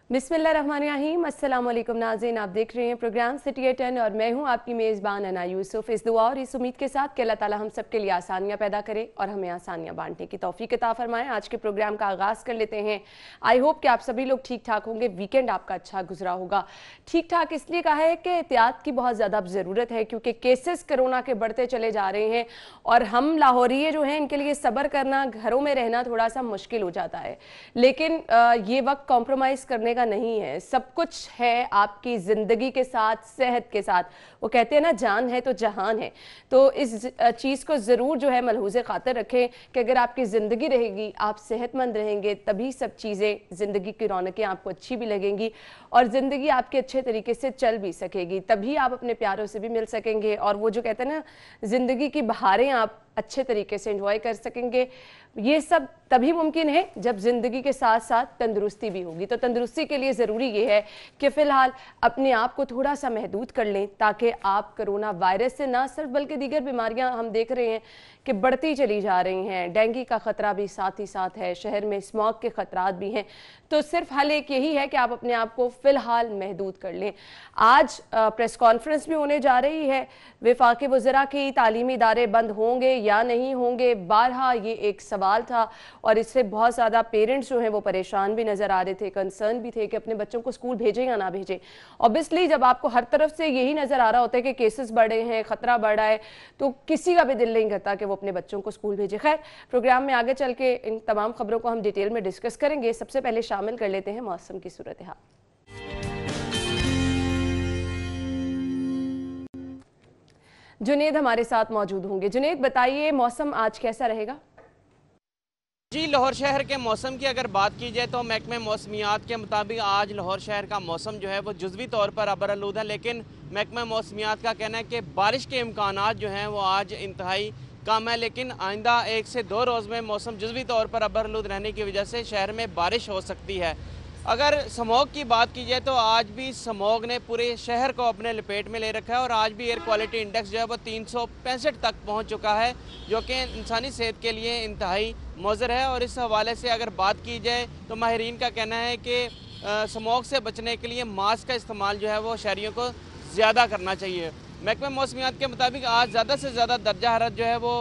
बिस्मिल्लाहिर्रहमानिर्रहीम। अस्सलाम वालेकुम नाज़रीन, आप देख रहे हैं प्रोग्राम सिटी एट 10 और मैं हूं आपकी मेज़बान अना यूसुफ। इस दुआ और इस उम्मीद के साथ कि अल्लाह ताला हम सब के लिए आसानियां पैदा करे और हमें आसानियां बांटने की तौफीक अता फरमाए। आज के प्रोग्राम का आगाज़ कर लेते हैं। आई होप कि आप सभी लोग ठीक ठाक होंगे, वीकेंड आपका अच्छा गुजरा होगा। ठीक ठाक इसलिए कहा है कि एहतियात की बहुत ज़्यादा ज़रूरत है, क्योंकि केसेस कोरोना के बढ़ते चले जा रहे हैं और हम लाहौरिये जो हैं इनके लिए सब्र करना, घरों में रहना थोड़ा सा मुश्किल हो जाता है। लेकिन ये वक्त कॉम्प्रोमाइज़ करने नहीं है, सब कुछ है आपकी जिंदगी के साथ, सेहत के साथ। वो कहते हैं ना, जान है तो जहान है। तो इस चीज़ को ज़रूर जो है मलहूज़े खातिर रखें कि अगर आपकी ज़िंदगी रहेगी, आप सेहतमंद रहेंगे, तभी सब चीज़ें, ज़िंदगी की रौनकें आपको अच्छी भी लगेंगी और ज़िंदगी आपके अच्छे तरीके से चल भी सकेगी। तभी आप अपने प्यारों से भी मिल सकेंगे और वो जो कहते हैं ना, ज़िंदगी की बहारें आप अच्छे तरीके से एंजॉय कर सकेंगे। ये सब तभी मुमकिन है जब ज़िंदगी के साथ साथ तंदुरुस्ती भी होगी। तो तंदुरुस्ती के लिए ज़रूरी ये है कि फ़िलहाल अपने आप को थोड़ा सा महदूद कर लें, ताकि आप कोरोना वायरस से ना सिर्फ बल्कि दीगर बीमारियां हम देख रहे हैं कि बढ़ती चली जा रही हैं। डेंगू का ख़तरा भी साथ ही साथ है, शहर में स्मॉग के ख़तरात भी हैं। तो सिर्फ हल एक यही है कि आप अपने आप को फ़िलहाल महदूद कर लें। आज प्रेस कॉन्फ्रेंस भी होने जा रही है। वफाकी वज़रा की तालीमी इदारे बंद होंगे या नहीं होंगे, बारहा ये एक सवाल था और इससे बहुत ज़्यादा पेरेंट्स जो हैं वो परेशान भी नज़र आ रहे थे, कंसर्न भी थे कि अपने बच्चों को स्कूल भेजें या ना भेजें। ऑब्वियसली जब आपको हर तरफ से यही नज़र आ रहा होता है कि केसेस बढ़े हैं, ख़तरा बढ़ा है, तो किसी का भी दिल नहीं करता कि वो अपने बच्चों को स्कूल भेजे। खैर, प्रोग्राम में आगे चल के इन तमाम खबरों को हम डिटेल में डिस्कस करेंगे। सबसे पहले शामिल कर लेते हैं मौसम की सूरत हाल। जुनेद हमारे साथ मौजूद होंगे। जुनेद, बताइए मौसम आज कैसा रहेगा? जी, लाहौर शहर के मौसम की अगर बात की जाए तो महकमे मौसमियात के मुताबिक आज लाहौर शहर का मौसम जो है वो जुज़वी तौर पर अबरआलूद है, लेकिन महकमा मौसमियात का कहना है कि बारिश के इम्कानात जो हैं वो आज इंतहाई कम है। लेकिन आइंदा 1 से 2 रोज़ में मौसम जुज़वी तौर पर अबरआलूद रहने की वजह से शहर में बारिश हो सकती है। अगर स्मॉग की बात की जाए तो आज भी स्मॉग ने पूरे शहर को अपने लपेट में ले रखा है और आज भी एयर क्वालिटी इंडेक्स जो है वो 365 तक पहुंच चुका है, जो कि इंसानी सेहत के लिए इंतहाई मुज़र है। और इस हवाले से अगर बात की जाए तो माहिरीन का कहना है कि स्मॉग से बचने के लिए मास्क का इस्तेमाल जो है वो शहरियों को ज़्यादा करना चाहिए। महकमा मौसमियात के मुताबिक आज ज़्यादा से ज़्यादा दर्जा हरारत जो है वो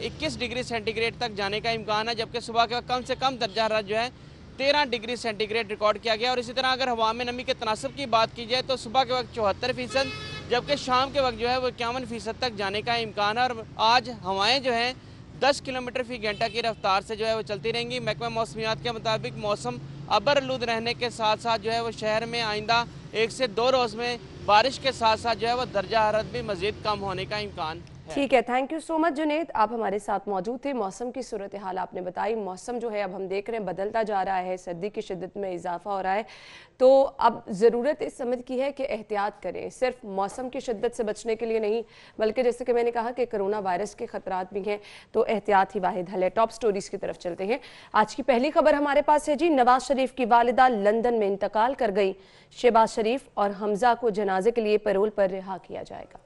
21 डिग्री सेंटीग्रेड तक जाने का इम्कान है, जबकि सुबह का कम से कम दर्जा हरारत जो है 13 डिग्री सेंटीग्रेड रिकॉर्ड किया गया। और इसी तरह अगर हवा में नमी के तनासब की बात की जाए तो सुबह के वक्त 74%, जबकि शाम के वक्त जो है वो 51% तक जाने का इम्कान है। और आज हवाएं जो हैं 10 किलोमीटर फी घंटा की रफ्तार से जो है वो चलती रहेंगी। महकमा मौसमियात के मुताबिक मौसम अबरआलूद रहने के साथ साथ जो है वो शहर में आइंदा 1 से 2 रोज़ में बारिश के साथ साथ जो है वो दर्जा हरारत भी मज़ीद कम होने का इम्कान। ठीक है, thank you so much Junaid, आप हमारे साथ मौजूद थे। मौसम की सूरत हाल आपने बताई। मौसम जो है अब हम देख रहे हैं बदलता जा रहा है, सर्दी की शिद्दत में इजाफा हो रहा है। तो अब ज़रूरत इस समझ की है कि एहतियात करें, सिर्फ मौसम की शिद्दत से बचने के लिए नहीं, बल्कि जैसे कि मैंने कहा कि कोरोना वायरस के ख़तरात भी हैं, तो एहतियात ही वाहिद हल है। टॉप स्टोरीज़ की तरफ चलते हैं। आज की पहली खबर हमारे पास है जी, नवाज शरीफ की वालिदा लंदन में इंतकाल कर गई। शहबाज शरीफ और हमजा को जनाजे के लिए पैरोल पर रिहा किया जाएगा।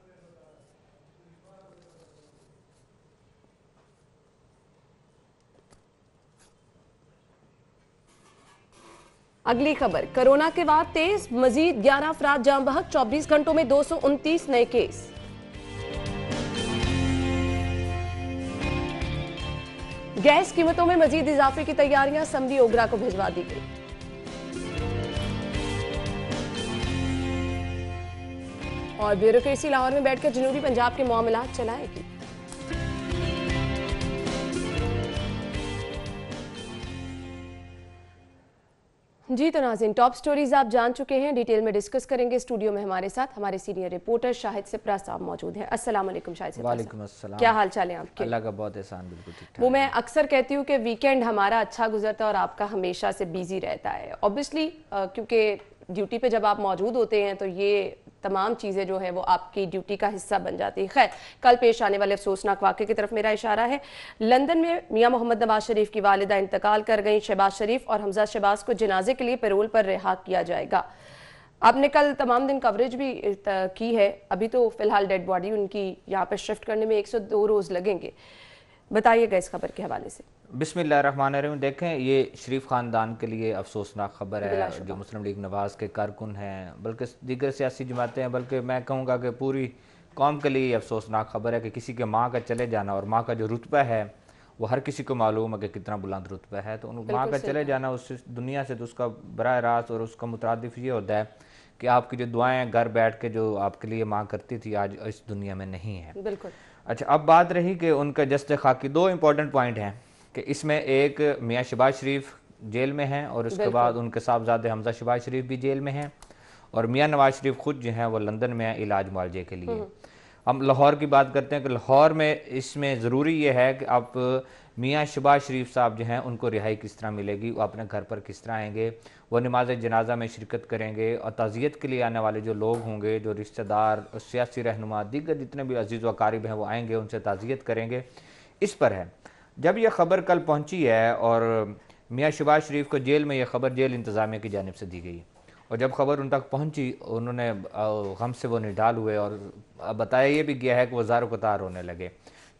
अगली खबर, कोरोना के बाद तेज, मजीद 11 अफराद जाम बहक, 24 घंटों में 229 नए केस। गैस कीमतों में मजीद इजाफे की तैयारियां समरी ओगरा को भिजवा दी गई। और ब्यूरोक्रेसी लाहौर में बैठकर जनूबी पंजाब के मामलात चलाएगी। जी तो नाज़रीन, टॉप स्टोरीज आप जान चुके हैं, डिटेल में डिस्कस करेंगे। स्टूडियो में हमारे साथ हमारे सीनियर रिपोर्टर शाहिद सिप्रा साहब मौजूद हैं। अस्सलाम वालेकुम शाहिद सिप्रा। वालेकुम अस्सलाम। क्या हाल चाल है आपके? अल्लाह का बहुत एहसान, बिल्कुल ठीक ठाक। वो मैं अक्सर कहती हूँ कि वीकेंड हमारा अच्छा गुजरता है और आपका हमेशा से बिजी रहता है। ऑब्वियसली क्योंकि ड्यूटी पे जब आप मौजूद होते हैं तो ये तमाम चीज़ें जो है वो आपकी ड्यूटी का हिस्सा बन जाती है। खैर, कल पेश आने वाले अफसोसनाक वाक़े की तरफ मेरा इशारा है। लंदन में मियां मोहम्मद नवाज शरीफ की वालिदा इंतकाल कर गई। शहबाज शरीफ और हमजा शहबाज को जनाजे के लिए पैरोल पर रिहा किया जाएगा। आपने कल तमाम दिन कवरेज भी की है। अभी तो फिलहाल डेड बॉडी उनकी यहाँ पर शिफ्ट करने में 102 रोज़ लगेंगे। बताइएगा इस खबर के हवाले से। बिस्मिल्लाहिर्रहमानिर्रहीम। देखें, ये शरीफ ख़ानदान के लिए अफसोसनाक ख़बर है जो मुस्लिम लीग नवाज़ के कारकुन हैं, बल्कि दीगर सियासी जमातें हैं, बल्कि मैं कहूँगा कि पूरी कौम के लिए अफसोसनाक ख़बर है कि किसी के माँ का चले जाना, और माँ का जो रुतबा है वो हर किसी को मालूम है कि कितना बुलंद रुतबा है, तो उन माँ का चले जाना उस दुनिया से, तो उसका बराह रास्त और उसका मुतरादिफ ये होता है कि आपकी जो दुआएँ घर बैठ के जो आपके लिए माँ करती थी आज इस दुनिया में नहीं है। बिल्कुल। अच्छा, अब बात रही कि उनका जस्ते खाकी, दो इंपॉर्टेंट पॉइंट हैं कि इसमें एक मियाँ शहबाज शरीफ जेल में हैं और उसके बाद उनके साहबजादे हमजा शहबाज शरीफ भी जेल में हैं, और मियाँ नवाज शरीफ खुद जो हैं वो लंदन में हैं इलाज मुआवजे के लिए। हम लाहौर की बात करते हैं कि लाहौर में इसमें ज़रूरी ये है कि आप मियाँ शहबाज शरीफ साहब जो हैं उनको रिहाई किस तरह मिलेगी, वो अपने घर पर किस तरह आएंगे, वो नमाज जनाजा में शिरकत करेंगे, और ताज़ियत के लिए आने वाले जो लोग होंगे, जो रिश्तेदार, सियासी रहनुमा, दीगर जितने भी अजीज़ व अकारिब हैं वो आएंगे, उनसे ताज़ियत करेंगे। इस पर है। जब यह ख़बर कल पहुँची है और मियाँ शहबाज शरीफ को जेल में यह ख़बर जेल इंतज़ामिया की जानिब से दी गई, और जब ख़बर उन तक पहुँची उन्होंने गम से वो निढाल हुए, और बताया ये भी गया है कि वो ज़ारो कतार रोने लगे,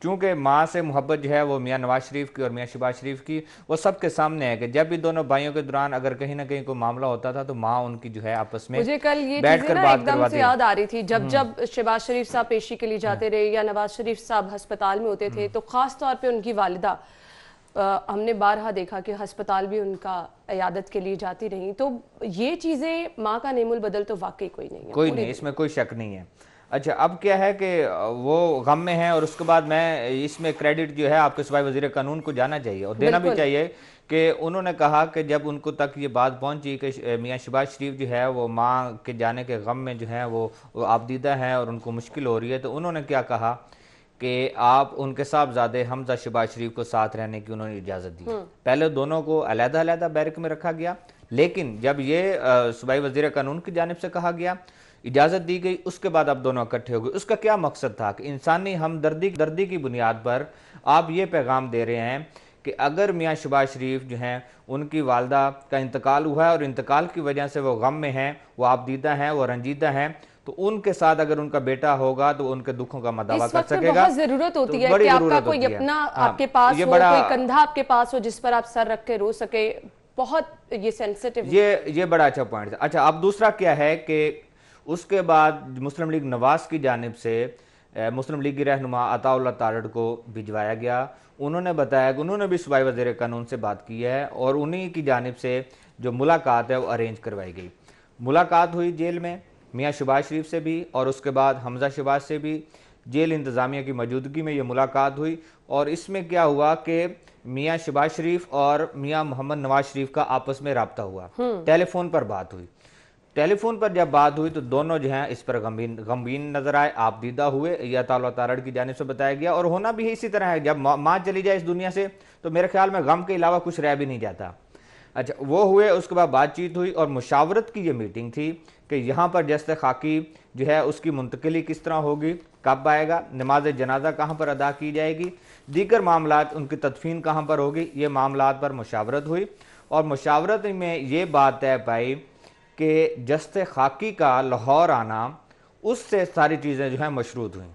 चूँकि माँ से मोहब्बत जो है वो मियाँ नवाज शरीफ की और मियाँ शहबाज शरीफ की वो सबके सामने है कि जब भी दोनों भाइयों के दौरान अगर कहीं ना कहीं कोई मामला होता था तो माँ उनकी जो है आपस में मुझे कल ये बैठ चीजें कर ना बात एकदम से याद आ रही थी, जब शहबाज शरीफ साहब पेशी के लिए जाते रहे या नवाज शरीफ साहब अस्पताल में होते थे, तो खास तौर पे उनकी वालिदा, हमने बारहा देखा कि अस्पताल भी उनका इयादत के लिए जाती रही, तो ये चीज़ें माँ का नेमुल बदल तो वाकई कोई नहीं है, कोई नहीं, इसमें कोई शक नहीं है। अच्छा, अब क्या है कि वो गम में है, और उसके बाद मैं इसमें क्रेडिट जो है आपके सूबाई वज़ीर कानून को जाना चाहिए और देना भी चाहिए कि उन्होंने कहा कि जब उनको तक ये बात पहुंची कि मियाँ शहबाज शरीफ जो है वो माँ के जाने के गम में जो है वो आबदीदा हैं और उनको मुश्किल हो रही है, तो उन्होंने क्या कहा कि आप उनके साहबजादे हमजा शहबाज शरीफ को साथ रहने की उन्होंने इजाज़त दी। पहले दोनों को अलग-अलग बैरक में रखा गया, लेकिन जब ये सूबाई वज़ीर कानून की जानिब से कहा गया, इजाज़त दी गई, उसके बाद अब दोनों इकट्ठे हो गए। उसका क्या मकसद था कि इंसानी हमदर्दी की बुनियाद पर आप ये पैगाम दे रहे हैं कि अगर मियाँ शहबाज शरीफ जो हैं उनकी वालदा का इंतकाल हुआ है और इंतकाल की वजह से वो गम में हैं, वो आबदीदा हैं, वो रंजीदा हैं, तो उनके साथ अगर उनका बेटा होगा तो उनके दुखों का मदावा कर सकेगा। बहुत जरूरत होती है कि आपका कोई अपना आपके पास हो, कोई कंधा आपके पास हो जिस पर आप सर रख के रो सके। बहुत ये सेंसिटिव, ये बड़ा अच्छा पॉइंट था। अच्छा, अब दूसरा क्या है कि उसके बाद मुस्लिम लीग नवाज की जानिब से मुस्लिम लीग की रहनुमा अताउल्लाह तारड़ को भिजवाया गया। उन्होंने बताया कि उन्होंने भी सूबाई वज़ीर कानून से बात की है और उन्हीं की जानिब से जो मुलाकात है वो अरेंज करवाई गई। मुलाकात हुई जेल में मियाँ शहबाज शरीफ से भी और उसके बाद हमजा शहबाज से भी, जेल इंतज़ामिया की मौजूदगी में ये मुलाकात हुई। और इसमें क्या हुआ कि मियाँ शहबाज शरीफ और मियाँ मोहम्मद नवाज शरीफ का आपस में रब्ता हुआ, टेलीफोन पर बात हुई। टेलीफोन पर जब बात हुई तो दोनों जो हैं इस पर गमगीन नजर आए, आपदीदा हुए, या ताला तारड़ की जानिब से बताया गया। और होना भी इसी तरह है, जब माँ चली जाए इस दुनिया से तो मेरे ख्याल में गम के अलावा कुछ रह भी नहीं जाता। अच्छा, वो हुए, उसके बाद बातचीत हुई और मुशावरत की ये मीटिंग थी कि यहाँ पर जस्ते खाकी जो है उसकी मुंतकिली किस तरह होगी, कब आएगा, नमाज जनाजा कहाँ पर अदा की जाएगी, दीगर मामलात, उनकी तदफीन कहाँ पर होगी, ये मामलात पर मुशावरत हुई। और मुशावरत में ये बात तय पाई कि जस्ते खाकी का लाहौर आना, उससे सारी चीज़ें जो हैं मशरूत हुई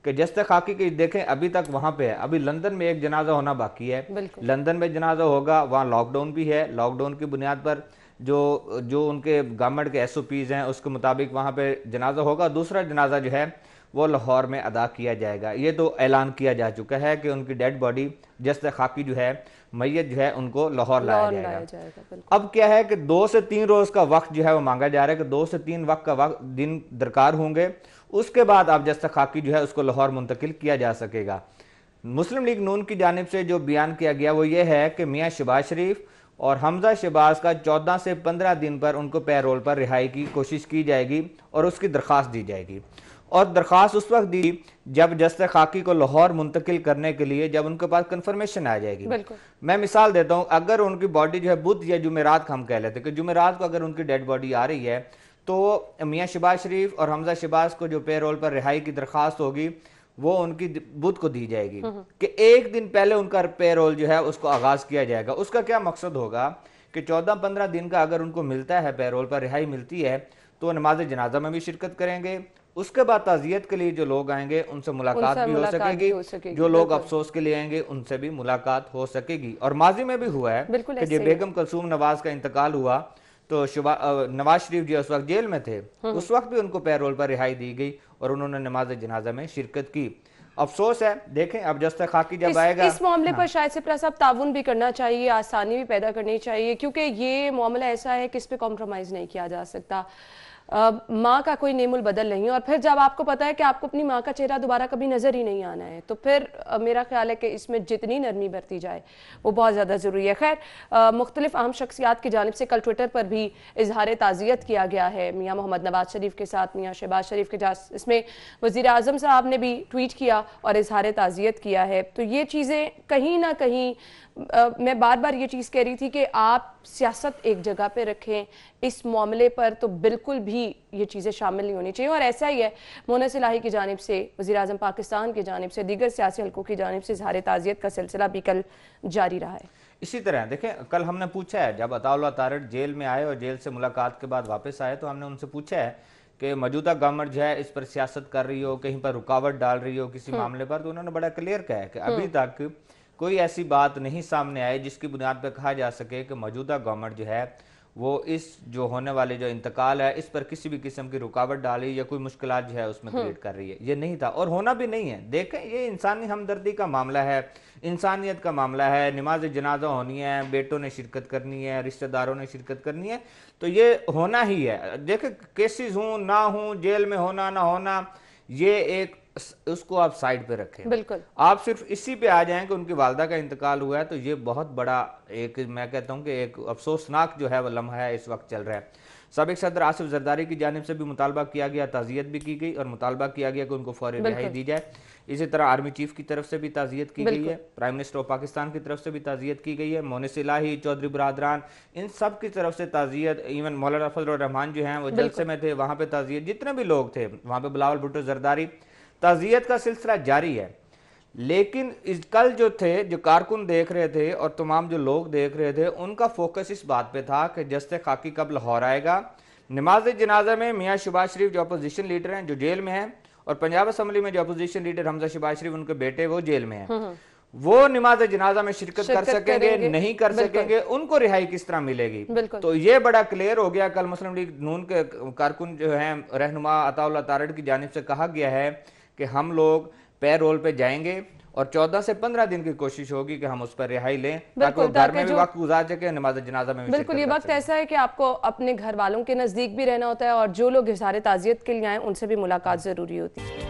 कि जस्ते खाकी की देखें अभी तक वहाँ पे है, अभी लंदन में एक जनाजा होना बाकी है, लंदन में जनाजा होगा, वहाँ लॉकडाउन भी है, लॉकडाउन की बुनियाद पर जो उनके गवर्नमेंट के SOPs हैं उसके मुताबिक वहाँ पे जनाजा होगा। दूसरा जनाजा जो है वो लाहौर में अदा किया जाएगा। ये तो ऐलान किया जा चुका है कि उनकी डेड बॉडी जस्ते खाकी जो है मैयत जो है उनको लाहौर लाया जाएगा। अब क्या है कि 2 से 3 रोज का वक्त जो है वो मांगा जा रहा है कि 2 से 3 वक्त का दिन दरकार होंगे, उसके बाद अब जस्ते खाकी जो है उसको लाहौर मुंतकिल किया जा सकेगा। मुस्लिम लीग नून की जानिब से जो बयान किया गया वो ये है कि मियाँ शहबाज शरीफ और हमजा शहबाज का 14 से 15 दिन पर उनको पैरोल पर रिहाई की कोशिश की जाएगी और उसकी दरख्वास्त दी जाएगी। और दरख्वास्त उस वक्त दी जब जस्ते खाकी को लाहौर मुंतकिल करने के लिए जब उनके पास कंफर्मेशन आ जाएगी। मैं मिसाल देता हूँ, अगर उनकी बॉडी जो है बुध या जुमेरात, हम कह लेते कि जुमेरात को अगर उनकी डेड बॉडी आ रही है तो मियाँ शहबाज शरीफ और हमजा शहबाज को जो पैरोल पर रिहाई की दरख्वास्त होगी वो उनकी बुध को दी जाएगी कि एक दिन पहले उनका पैरोल जो है उसको आगाज किया जाएगा। उसका क्या मकसद होगा कि 14-15 दिन का अगर उनको मिलता है पैरोल पर रिहाई मिलती है तो नमाज जनाजा में भी शिरकत करेंगे उसके बाद ताजियत के लिए जो लोग आएंगे उनसे मुलाकात भी हो सकेगी, जो लोग अफसोस के लिए आएंगे उनसे भी मुलाकात हो सकेगी। और माजी में भी हुआ है कि जब बेगम कुलसूम नवाज का इंतकाल हुआ तो नवाज शरीफ जी उस वक्त जेल में थे, उस वक्त भी उनको पैरोल पर रिहाई दी गई और उन्होंने नमाज जनाजा में शिरकत की। अफसोस है, देखें अब जस्ता खाकी जब आएगा इस मामले पर शायद से साहब ताउन भी करना चाहिए, आसानी भी पैदा करनी चाहिए, क्योंकि ये मामला ऐसा है कि इस पे कॉम्प्रोमाइज नहीं किया जा सकता। माँ का कोई नेमुल बदल नहीं, और फिर जब आपको पता है कि आपको अपनी माँ का चेहरा दोबारा कभी नजर ही नहीं आना है, तो फिर मेरा ख्याल है कि इसमें जितनी नरमी बरती जाए वो बहुत ज़्यादा ज़रूरी है। खैर मुख्तलिफ अहम शख्सियात की जानिब से कल ट्विटर पर भी इजहार ताज़ियत किया गया है मियाँ मोहम्मद नवाज शरीफ के साथ, मियाँ शहबाज शरीफ के साथ। इसमें वज़ीर आज़म साहब ने भी ट्वीट किया और इजहार ताज़ियत किया है। तो ये चीज़ें कहीं ना कहीं मैं बार बार ये चीज़ कह रही थी कि आप सियासत एक जगह पे रखें, इस मामले पर तो बिल्कुल भी ये चीज़ें शामिल नहीं होनी चाहिए। और ऐसा ही है, मोनस इलाही की जानिब से, वज़ीर आज़म पाकिस्तान की जानिब से, दीगर सियासी हल्कों की जानिब से इज़हार ताज़ियत का सिलसिला भी कल जारी रहा है। इसी तरह देखें, कल हमने पूछा है जब अताउल्लाह तारड़ जेल में आए और जेल से मुलाकात के बाद वापस आए तो हमने उनसे पूछा है कि मौजूदा गवर्नमेंट जो है इस पर सियासत कर रही हो, कहीं पर रुकावट डाल रही हो किसी मामले पर, तो उन्होंने बड़ा क्लियर कहा है कि अभी तक कोई ऐसी बात नहीं सामने आई जिसकी बुनियाद पर कहा जा सके कि मौजूदा गवर्नमेंट जो है वो इस जो होने वाले जो इंतकाल है इस पर किसी भी किस्म की रुकावट डाली या कोई मुश्किलात जो है उसमें क्रिएट कर रही है। ये नहीं था और होना भी नहीं है। देखें, ये इंसानी हमदर्दी का मामला है, इंसानियत का मामला है। नमाज जनाजा होनी है, बेटों ने शिरकत करनी है, रिश्तेदारों ने शिरकत करनी है, तो ये होना ही है। देखें, केसेस हूँ ना हूँ, जेल में होना ना होना, ये एक उसको आप साइड पे रखें। बिल्कुल, आप सिर्फ इसी पे आ जाएं कि उनकी वालदा का इंतकाल हुआ है, तो ये बहुत बड़ा एक, मैं कहता हूं कि एक अफसोसनाक जो है वो लम्हा है इस वक्त चल रहा है। साबिक सदर आसिफ जरदारी की जानिब से भी मुतालबा किया गया, ताज़ियत भी की गई और मुतालबा किया गया कि उनको फौरी रिहाई दी जाए। इसी तरह आर्मी चीफ की तरफ से भी ताज़ियत की गई है, प्राइम मिनिस्टर ऑफ पाकिस्तान की तरफ से भी ताज़ियत की गई है, मोनिस इलाही, चौधरी बरादरान, इन सब की तरफ से ताज़ियत, इवन मौलाना फजल रहमान जो हैं वो जलसे में थे, वहाँ पे ताज़ियत, जितने भी लोग थे वहाँ पे, बिलावल भुट्टो जरदारी, ताज़ियत का सिलसिला जारी है। लेकिन कल जो थे, जो कारकुन देख रहे थे और तमाम जो लोग देख रहे थे, उनका फोकस इस बात पे था कि जस्ते खाकी कब लाहौर आएगा। नमाज जनाजा में मियाँ शहबाज शरीफ जो अपोजिशन लीडर हैं जो जेल में हैं, और पंजाब असम्बली में जो अपोजिशन लीडर हमजा शहबाज शरीफ उनके बेटे वो जेल में हैं, वो नमाज जनाजा में शिरकत कर सकेंगे नहीं कर सकेंगे, उनको रिहाई किस तरह मिलेगी। तो ये बड़ा क्लियर हो गया। कल मुस्लिम लीग नून के कारकुन जो हैं, रहनुमा अताउल्लाह तारड़ की जानिब से कहा गया है कि हम लोग पैरोल पे जाएंगे और 14 से 15 दिन की कोशिश होगी कि हम उस पर रिहाई लें, ताकि वो घर में भी वक्त गुजार सके, नमाज जनाजा में भी। बिल्कुल, ये वक्त ऐसा है कि आपको अपने घर वालों के नजदीक भी रहना होता है और जो लोग इज़हार ताज़ियत के लिए आए उनसे भी मुलाकात जरूरी होती है।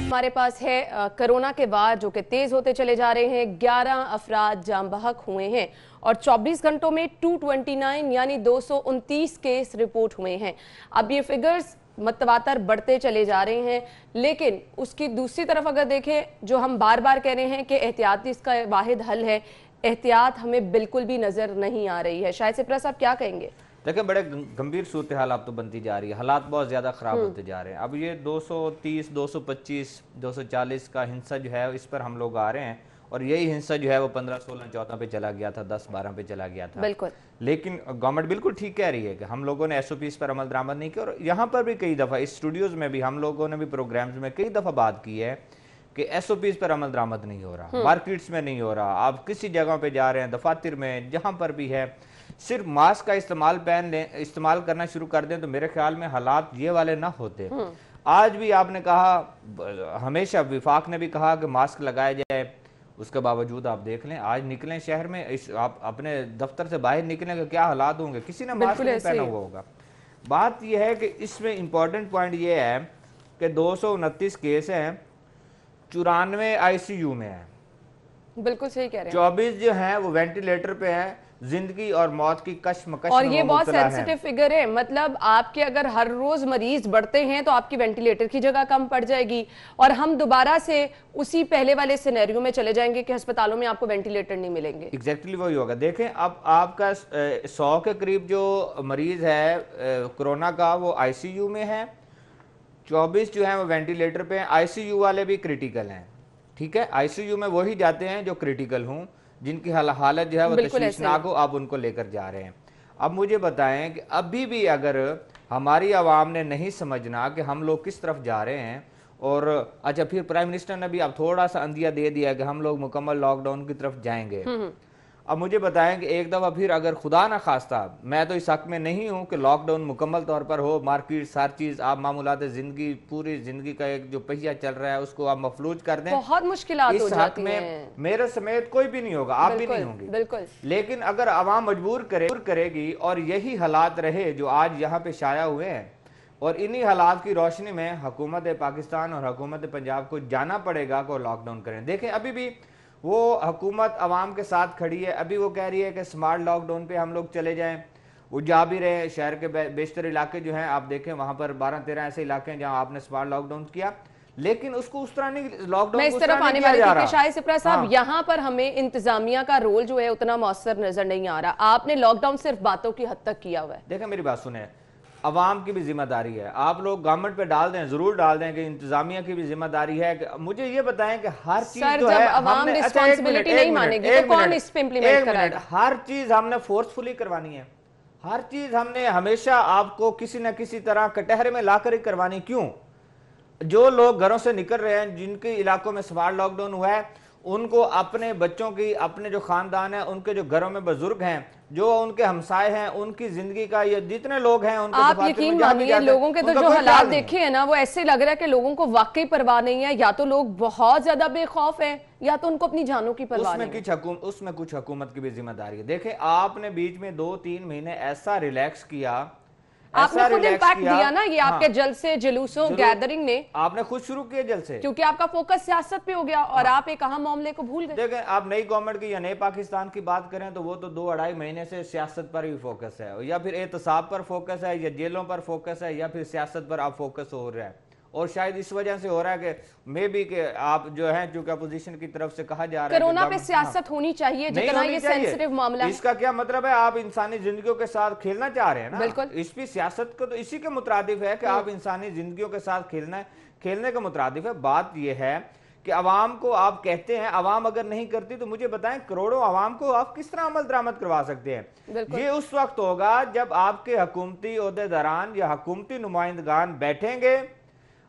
हमारे पास है कोरोना के बाद जो कि तेज होते चले जा रहे हैं, 11 अफराद जाम बहक हुए हैं और 24 घंटों में 229 यानी 229 केस रिपोर्ट हुए हैं। अब ये फिगर्स मतवातर बढ़ते चले जा रहे हैं, लेकिन उसकी दूसरी तरफ अगर देखें, जो हम बार बार कह रहे हैं कि एहतियात इसका वाहिद हल है, एहतियात हमें बिल्कुल भी नजर नहीं आ रही है। शायद से प्रेस आप क्या कहेंगे? देखें, बड़े गंभीर सूरत हाल अब तो बनती जा रही है, हालात बहुत ज़्यादा ख़राब होते जा रहे हैं। अब ये 230, 225, 240 का हिंसा जो है इस पर हम लोग आ रहे हैं और यही हिंसा जो है वो 15, 16, 14 पे चला गया था, 10, 12 पे चला गया था। बिल्कुल। लेकिन गवर्नमेंट बिल्कुल ठीक कह रही है कि हम लोगों ने SOPs पर अमल दरामद नहीं किया और यहाँ पर भी कई दफ़ा इस स्टूडियोज़ में भी हम लोगों ने भी प्रोग्राम्स में कई दफ़ा बात की है कि SOPs पर अमल दरामद नहीं हो रहा, मार्केट्स में नहीं हो रहा। आप किसी जगह पे जा रहे हैं, दफातर में, जहाँ पर भी है, सिर्फ मास्क का इस्तेमाल करना शुरू कर दें तो मेरे ख्याल में हालात ये वाले ना होते। आज भी आपने कहा, हमेशा विफाक ने भी कहा कि मास्क लगाया जाए, उसके बावजूद आप देख लें आज निकलें शहर में, आप अपने दफ्तर से बाहर निकलें तो क्या हालात होंगे, किसी ने मास्क नहीं पहना हुआ होगा। बात यह है कि इसमें इंपॉर्टेंट पॉइंट ये है कि 229 केस हैं, 94 ICU में है। बिल्कुल सही कह रहे हैं। 24 जो हैं वो वेंटिलेटर पे हैं, जिंदगी और मौत की कश्मकश और ये बहुत सेंसिटिव फिगर है। मतलब आपके अगर हर रोज मरीज बढ़ते हैं तो आपकी वेंटिलेटर की जगह कम पड़ जाएगी और हम दोबारा से उसी पहले वाले सिनेरियो में चले जाएंगे कि अस्पतालों में आपको वेंटिलेटर नहीं मिलेंगे। एग्जैक्टली वही होगा। देखें, अब आपका 100 के करीब जो मरीज है कोरोना का वो ICU में है, 24 जो है वो वेंटिलेटर पे हैं। ICU वाले भी क्रिटिकल हैं, ठीक है। ICU में वही जाते हैं जो क्रिटिकल हों, जिनकी हालत जो है वो तशवीशनाक हो, आप उनको लेकर जा रहे हैं। अब मुझे बताएं कि अभी भी अगर हमारी आवाम ने नहीं समझना कि हम लोग किस तरफ जा रहे हैं। और अच्छा, फिर प्राइम मिनिस्टर ने भी अब थोड़ा सा अंदिया दे दिया कि हम लोग मुकम्मल लॉकडाउन की तरफ जाएंगे। अब मुझे बताएं कि एक दफ़ा फिर अगर खुदा ना खास्ता, मैं तो इस हक में नहीं हूं कि लॉकडाउन मुकम्मल तौर पर हो, मार्केट हर चीज़ आप मामूलात ज़िंदगी, पूरी ज़िंदगी का एक जो पहिया चल रहा है उसको आप मफलूज कर दें, बहुत मुश्किलात हो इस हक जाती में हैं। मेरे समेत कोई भी नहीं होगा, आप भी नहीं होंगी। बिल्कुल। लेकिन अगर आवाम मजबूर करेगी और यही हालात रहे जो आज यहाँ पे शाया हुए हैं, और इन्हीं हालात की रोशनी में हुकूमत पाकिस्तान और हुकूमत पंजाब को जाना पड़ेगा को लॉकडाउन करें। देखें, अभी भी वो हुकूमत आवाम के साथ खड़ी है। अभी वो कह रही है कि स्मार्ट लॉकडाउन पे हम लोग चले जाएं, वो जा भी रहे हैं। शहर के बेशतर इलाके जो हैं आप देखें, वहाँ पर 12-13 ऐसे इलाके हैं जहाँ आपने स्मार्ट लॉकडाउन किया, लेकिन उसको उस तरह नहीं, लॉकडाउन मैं इस तरफ आने वाली थी कि शाहिद सिपरा साहब, यहाँ पर हमें इंतजामिया का रोल जो है उतना मौसर नजर नहीं आ रहा। आपने लॉकडाउन सिर्फ बातों की हद तक किया हुआ है। देखें, मेरी बात सुने, अवाम की भी जिम्मेदारी है। आप लोग गवर्नमेंट पे डाल दें, जरूर डाल दें कि इंतजामिया की भी जिम्मेदारी है कि मुझे ये बताएं कि हर चीज जो है अवाम रिस्पांसिबिलिटी नहीं मानेगी तो कौन इस पे इंप्लीमेंट कराएगा? हर चीज हमने फोर्सफुली करवानी है, हर चीज हमने हमेशा आपको किसी न किसी तरह कटहरे में लाकर ही करवानी। क्यों? जो लोग घरों से निकल रहे हैं, जिनके इलाकों में स्मार्ट लॉकडाउन हुआ है, उनको अपने बच्चों की, अपने जो खानदान है, उनके जो घरों में बुजुर्ग हैं, जो उनके हमसाए हैं, उनकी जिंदगी का ये जितने लोग हैं, उनके आप यकीन मानिए लोगों के तो जो हालात देखे हैं ना, वो ऐसे लग रहा है कि लोगों को वाकई परवाह नहीं है। या तो लोग बहुत ज्यादा बेखौफ हैं या तो उनको अपनी जानों की परवाह नहीं है। उसमें कुछ हुकूमत की भी जिम्मेदारी है। देखें, आपने बीच में 2-3 महीने ऐसा रिलैक्स किया, आपने खुद इम्पैक्ट दिया ना, ये आपके जलसे, जुलूसों, गैदरिंग ने आपने खुद शुरू किए जलसे, क्योंकि आपका फोकस सियासत पे हो गया और आप एक अहम मामले को भूल गए। देखें, आप नई गवर्नमेंट की या नए पाकिस्तान की बात करें तो वो तो 2-2.5 महीने से सियासत पर ही फोकस है, या फिर एहतसाब पर फोकस है, या जेलों पर फोकस है, या फिर सियासत पर आप फोकस हो रहा है। और शायद इस वजह से हो रहा है कि मे बी के आप जो है, चूंकि अपोजिशन की तरफ से कहा जा रहा है कोरोना पे सियासत होनी चाहिए, जितना ये सेंसिटिव मामला है। इसका क्या मतलब है? आप इंसानी जिंदगियों के साथ खेलना चाह रहे हैं ना। बिल्कुल। इस भी सियासत को तो इसी के मुतरादिफ है कि आप इंसानी जिंदगियों के साथ खेलने के मुतरादिफ है। बात यह है कि अवाम को आप कहते हैं, अवाम अगर नहीं करती तो मुझे बताएं, करोड़ों अवाम को आप किस तरह अमल दरामद करवा सकते हैं? ये उस वक्त होगा जब आपके हुकूमती ओहदेदारान या हुकूमती नुमाइंदगान बैठेंगे,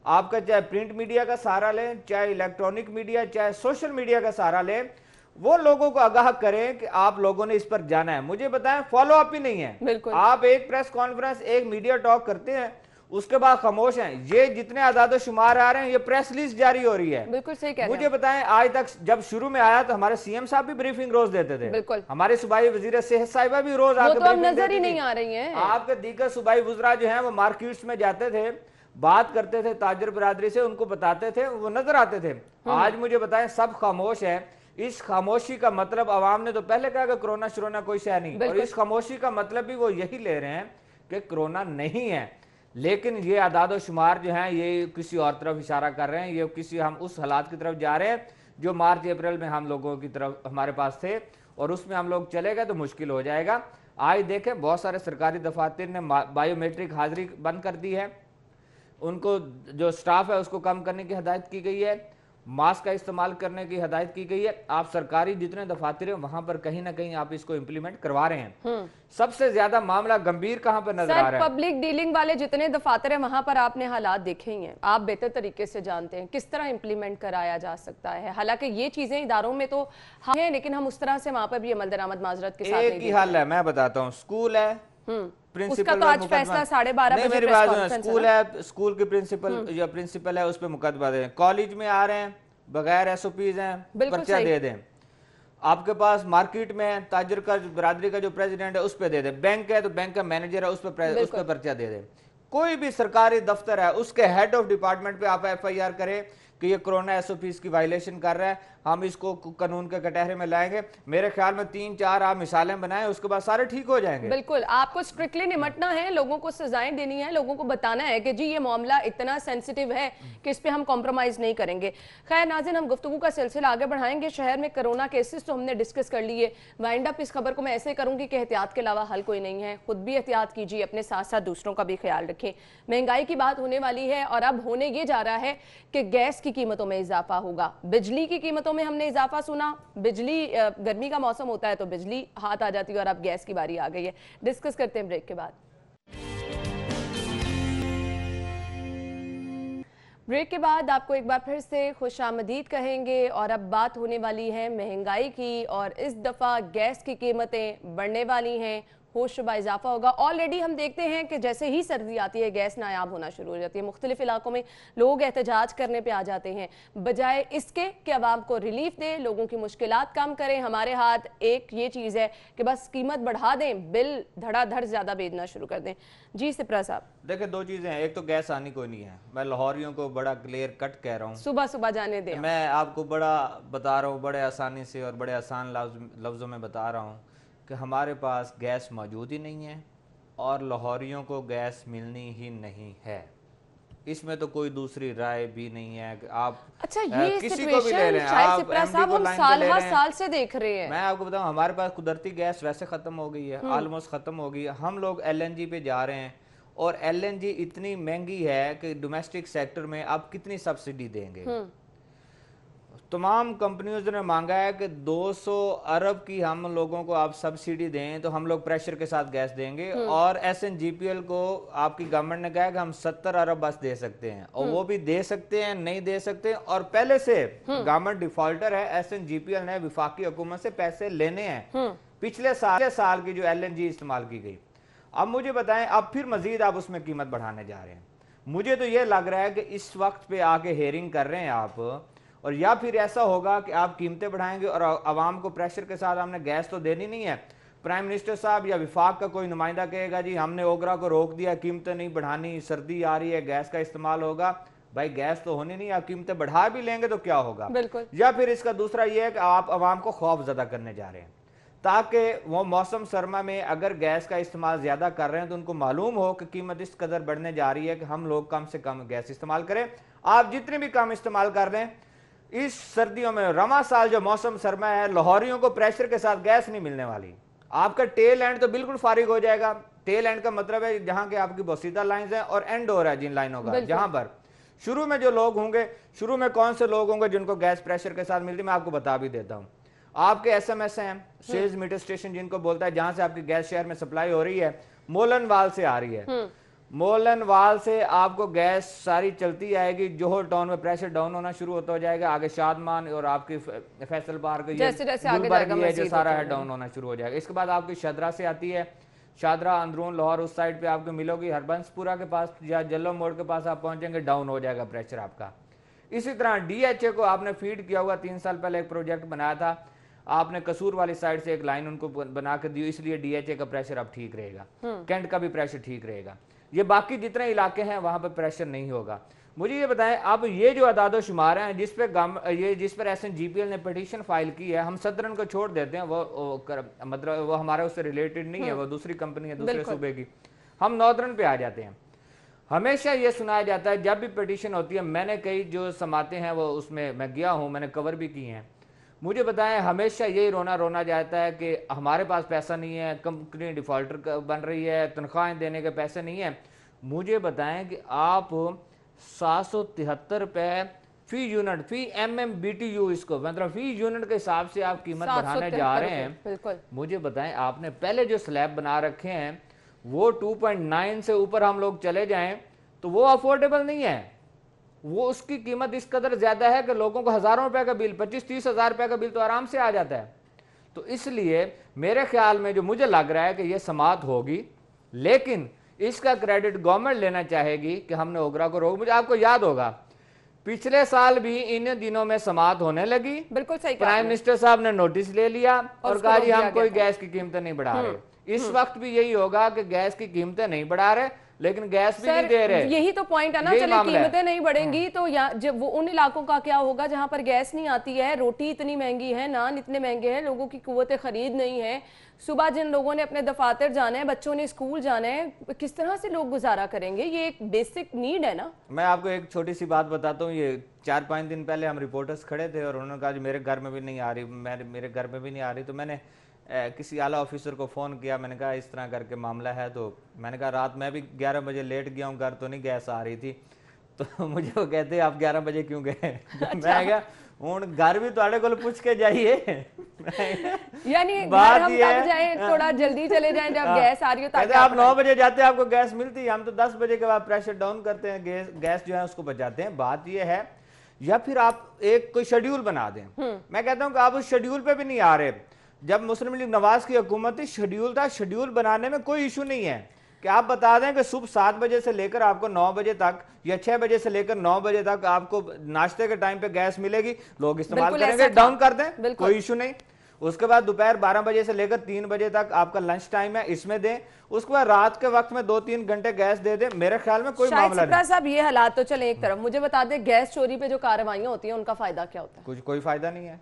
आपका चाहे प्रिंट मीडिया का सहारा लें, चाहे इलेक्ट्रॉनिक मीडिया, चाहे सोशल मीडिया का सहारा लें, वो लोगों को आगाह करें कि आप लोगों ने इस पर जाना है। मुझे बताएं, फॉलो अप ही नहीं है। आप एक प्रेस कॉन्फ्रेंस, एक मीडिया टॉक करते हैं, उसके बाद खामोश हैं। ये जितने आदाद शुमार आ रहे हैं, ये प्रेस लिस्ट जारी हो रही है। बिल्कुल सही कह रहे हैं। मुझे बताएं, आज तक जब शुरू में आया तो हमारे सीएम साहब भी ब्रीफिंग रोज देते थे, बिल्कुल। हमारे सूबाई वजीर सेहत साहिबा भी रोज आकर तो नजर ही नहीं आ रही है। आपके दीगर सूबाई वज़रा जो है वो मार्केट्स में जाते थे, बात करते थे ताजर बरादरी से, उनको बताते थे, वो नजर आते थे। आज मुझे बताएं, सब खामोश है। इस खामोशी का मतलब, अवाम ने तो पहले कहा कि कोरोना शुरोना कोई शय नहीं, और इस खामोशी का मतलब भी वो यही ले रहे हैं कि कोरोना नहीं है। लेकिन ये आदाद शुमार जो है ये किसी और तरफ इशारा कर रहे हैं, ये किसी, हम उस हालात की तरफ जा रहे हैं जो मार्च अप्रैल में हम लोगों की तरफ हमारे पास थे, और उसमें हम लोग चले गए तो मुश्किल हो जाएगा। आज देखें, बहुत सारे सरकारी दफातर ने बायोमेट्रिक हाजिरी बंद कर दी है, उनको जो स्टाफ है उसको कम करने की हदायत की गई है, मास्क का इस्तेमाल करने की हदायत की गई है। आप सरकारी जितने दफातर हैं वहां पर कहीं ना कहीं आप इसको इंप्लीमेंट करवा रहे हैं। सबसे ज्यादा मामला गंभीर कहां पर नजर आ रहा है? पब्लिक डीलिंग वाले जितने दफातर हैं वहां पर आपने हालात देखे ही हैं, आप बेहतर तरीके से जानते हैं किस तरह इंप्लीमेंट कराया जा सकता है। हालांकि ये चीजें इदारों में तो हैं, लेकिन हम उस तरह से वहां पर भी अमल दरामद माजरत के साथ एक ही हाल है। मैं बताता हूँ, स्कूल है, उसका तो आज फैसला 12:30 बजे प्रेस कॉन्फ्रेंस, स्कूल है, स्कूल के प्रिंसिपल या प्रिंसिपल है, उस पर मुकदमा दे। कॉलेज में आ रहे हैं, बगैर SOPs हैं, पर्चा दे दें। आपके पास मार्केट में ताजर का बरादरी का जो प्रेसिडेंट है उस पर दे दें। बैंक है तो बैंक का मैनेजर है, उस पर पर्चा दे दें। कोई भी सरकारी दफ्तर है, उसके हेड ऑफ डिपार्टमेंट पे आप FIR करें कि ये कोरोना SOPs की वायलेशन कर रहा है, हम इसको कानून के कटहरे में लाएंगे। मेरे ख्याल में 3-4 आप मिसालें बनाएं, उसके बाद सारे ठीक हो जाएंगे। बिल्कुल, आपको स्ट्रिक्टली निमटना है, लोगों को सजाएं देनी है, लोगों को बताना है कि जी ये मामला इतना सेंसिटिव है कि इस पे हम कॉम्प्रोमाइज नहीं करेंगे। खैर नाज़रीन, हम गुफ्तगू का सिलसिला आगे बढ़ाएंगे। शहर में कोरोना केसेस तो हमने डिस्कस कर लिए। वाइंड अप इस खबर को मैं ऐसे करूंगी कि एहतियात के अलावा हल कोई नहीं है। खुद भी एहतियात कीजिए, अपने साथ साथ दूसरों का भी ख्याल रखें। महंगाई की बात होने वाली है और अब होने ये जा रहा है कि गैस की कीमतों में इजाफा होगा, बिजली की कीमतों में हमने इजाफा सुना। बिजली, गर्मी का मौसम होता है तो बिजली हाथ आ जाती है और अब गैस की बारी आ गई है। डिस्कस करते हैं ब्रेक के बाद। ब्रेक के बाद आपको एक बार फिर से खुशामदीद कहेंगे और अब बात होने वाली है महंगाई की और इस दफ़ा गैस की कीमतें बढ़ने वाली हैं, होशरुबा इजाफा होगा। ऑलरेडी हम देखते हैं कि जैसे ही सर्दी आती है गैस नायाब होना शुरू हो जाती है। मुख्तलिफ इलाकों में लोग एहतजाज करने पे आ जाते हैं, बजाय इसके कि आवाम को रिलीफ दें, लोगों की मुश्किलात कम करें। हमारे हाथ एक ये चीज़ है कि बस कीमत बढ़ा दें, बिल धड़ाधड़ ज़्यादा भेजना शुरू कर दें। जी सिप्रा साहब, देखिए दो चीज़ें हैं, एक तो गैस आनी कोई नहीं है, मैं लाहौरियों को बड़ा क्लियर कट कह रहा हूँ, सुबह सुबह जाने दें। मैं आपको बड़ा बता रहा हूँ, बड़े आसानी से और बड़े आसान लफ्ज़ों में बता रहा हूँ कि हमारे पास गैस मौजूद ही नहीं है और लाहौरियों को गैस मिलनी ही नहीं है। इसमें तो कोई दूसरी राय भी नहीं है कि आप अच्छा ये किसी को भी ले लें, आप हम साल से देख रहे हैं। मैं आपको बताऊं, हमारे पास कुदरती गैस वैसे खत्म हो गई है, ऑलमोस्ट खत्म हो गई है। हम लोग एलएनजी पे जा रहे हैं और एलएनजी इतनी महंगी है कि डोमेस्टिक सेक्टर में आप कितनी सब्सिडी देंगे। तमाम कंपनियों ने मांगा है कि 200 अरब की हम लोगों को आप सब्सिडी दें तो हम लोग प्रेशर के साथ गैस देंगे, और एसएनजीपीएल को आपकी गवर्नमेंट ने कहा है कि हम 70 अरब बस दे सकते हैं, और वो भी दे सकते हैं, नहीं दे सकते। और पहले से गवर्नमेंट डिफॉल्टर है, एसएनजीपीएल ने विफाकी हुकूमत से पैसे लेने हैं पिछले साल की जो एलएनजी इस्तेमाल की गई। अब मुझे बताएं, अब फिर मजीद आप उसमें कीमत बढ़ाने जा रहे हैं। मुझे तो ये लग रहा है कि इस वक्त पे आके हेयरिंग कर रहे हैं आप, और या फिर ऐसा होगा कि आप कीमतें बढ़ाएंगे और आवाम को प्रेशर के साथ हमने गैस तो देनी नहीं है। प्राइम मिनिस्टर साहब या विफाक का कोई नुमाइंदा कहेगा जी हमने ओगरा को रोक दिया, कीमतें नहीं बढ़ानी, सर्दी आ रही है, गैस का इस्तेमाल होगा। भाई गैस तो होनी नहीं, आप कीमतें बढ़ा भी लेंगे तो क्या होगा। या फिर इसका दूसरा यह है कि आप आवाम को खौफ ज़्यादा करने जा रहे हैं, ताकि वो मौसम सरमा में अगर गैस का इस्तेमाल ज़्यादा कर रहे हैं तो उनको मालूम हो कि कीमत इस कदर बढ़ने जा रही है कि हम लोग कम से कम गैस इस्तेमाल करें। आप जितने भी कम इस्तेमाल कर रहे हैं, इस सर्दियों में रवा साल जो मौसम सरमा है, लाहौरियों को प्रेशर के साथ गैस नहीं मिलने वाली। आपका टेल एंड तो बिल्कुल फारिग हो जाएगा। टेल एंड का मतलब है जहां के आपकी बोसीदा लाइंस हैं, और एंड हो रहा है जिन लाइनों का, जहां पर शुरू में जो लोग होंगे, शुरू में कौन से लोग होंगे जिनको गैस प्रेशर के साथ मिलती है, मैं आपको बता भी देता हूं। आपके एसएमएस हैं, सेल्स मीटर स्टेशन जिनको बोलता है, जहां से आपकी गैस शहर में सप्लाई हो रही है, मोलनवाल से आ रही है। मोलनवाल से आपको गैस सारी चलती आएगी, जोहर टाउन में प्रेशर डाउन होना शुरू होता हो जाएगा, आगे शादमान और आपकी फैसल पार्क जो सारा है डाउन होना शुरू हो जाएगा। इसके बाद आपकी शादरा से आती है, शादरा अंदरून लाहौर उस साइड पे आपको मिलोगी, हरबंसपुरा के पास या जल्लो मोड़ के पास आप पहुंचेंगे, डाउन हो जाएगा प्रेशर आपका। इसी तरह डीएचए को आपने फीड किया हुआ, 3 साल पहले एक प्रोजेक्ट बनाया था आपने, कसूर वाली साइड से एक लाइन उनको बना के दी, इसलिए डीएचए का प्रेशर अब ठीक रहेगा, कैंट का भी प्रेशर ठीक रहेगा। ये बाकी जितने इलाके हैं वहां पर प्रेशर नहीं होगा। मुझे ये बताएं, अब ये जो अदादो शुमार हैं जिस पर एसएनजीपीएल ने पिटीशन फाइल की है, हम सदरन को छोड़ देते हैं, मतलब वो हमारा उससे रिलेटेड नहीं है, वो दूसरी कंपनी है दूसरे सूबे की। हम नॉर्दर्न पे आ जाते हैं। हमेशा ये सुनाया जाता है जब भी पिटीशन होती है, मैंने कई जो समाते हैं वो उसमें मैं गया हूँ, मैंने कवर भी की हैं। मुझे बताएं, हमेशा यही रोना जाता है कि हमारे पास पैसा नहीं है, कंपनी डिफॉल्टर बन रही है, तनख्वाहें देने के पैसे नहीं है। मुझे बताएं कि आप 773 रुपए फी यूनिट, फी MMBTU, इसको मतलब फी यूनिट के हिसाब से आप कीमत बढ़ाने जा रहे हैं। मुझे बताएं, आपने पहले जो स्लैब बना रखे हैं वो 2.9 से ऊपर हम लोग चले जाएं तो वो अफोर्डेबल नहीं है। वो उसकी कीमत इस कदर ज्यादा है कि लोगों को हजारों रुपए का बिल, 25-30 हजार रुपए का बिल तो आराम से आ जाता है। तो इसलिए मेरे ख्याल में जो मुझे लग रहा है कि ये समात होगी, लेकिन इसका क्रेडिट गवर्नमेंट लेना चाहेगी कि हमने ओगरा को रोक। मुझे आपको याद होगा पिछले साल भी इन दिनों में समात होने लगी, बिल्कुल सही, प्राइम मिनिस्टर साहब ने नोटिस ले लिया और कहा जी हम कोई गैस की कीमतें नहीं बढ़ा रहे। इस वक्त भी यही होगा कि गैस की कीमतें नहीं बढ़ा रहे, लेकिन गैस भी नहीं दे रहे। यही तो पॉइंट है ना, चले कीमतें नहीं बढ़ेंगी तो जब वो उन इलाकों का क्या होगा जहां पर गैस नहीं आती है, रोटी इतनी महंगी है, नान इतने महंगे हैं, लोगों की कुव्वत खरीद नहीं है, सुबह जिन लोगों ने अपने दफातर जाना है, बच्चों ने स्कूल जाना है, किस तरह से लोग गुजारा करेंगे? ये एक बेसिक नीड है ना। मैं आपको एक छोटी सी बात बताता हूँ। ये 4-5 दिन पहले हम रिपोर्टर्स खड़े थे और उन्होंने कहा मेरे घर में भी नहीं आ रही, मेरे घर में भी नहीं आ रही। तो मैंने किसी आला ऑफिसर को फ़ोन किया, मैंने कहा इस तरह करके मामला है। तो मैंने कहा रात मैं भी 11 बजे लेट गया हूँ, घर तो नहीं गैस आ रही थी। तो मुझे वो कहते आप 11 बजे क्यों गए? मैं क्या हूँ घर भी थोड़े को पूछ के जाइए। यानी बात हम ये तब है, जाएं, थोड़ा जल्दी चले जाएं जब गैस आ रही हो, ताकि आप 9 बजे जाते हैं आपको गैस मिलती है, हम तो 10 बजे के बाद प्रेशर डाउन करते हैं, गैस जो है उसको बचाते हैं। बात ये है, या फिर आप एक कोई शेड्यूल बना दें। मैं कहता हूं कि आप उस शेड्यूल पे भी नहीं आ रहे। जब मुस्लिम लीग नवाज की हुकूमत थी, शेड्यूल था, शेड्यूल बनाने में कोई इशू नहीं है कि आप बता दें कि सुबह 7 बजे से लेकर आपको 9 बजे तक या 6 बजे से लेकर 9 बजे तक आपको नाश्ते के टाइम पे गैस मिलेगी, लोग इस्तेमाल करेंगे, डाउन कर दें, कोई इशू नहीं। उसके बाद दोपहर 12 बजे से लेकर 3 बजे तक आपका लंच टाइम है, इसमें दें। उसके बाद रात के वक्त में 2-3 घंटे गैस दे दें, मेरे ख्याल में कोई मामला नहीं। साहब ये हालात तो चले एक तरफ, मुझे बता दें गैस चोरी पे जो कार्रवाइयां होती हैं उनका फायदा क्या होता है? कुछ कोई फायदा नहीं है।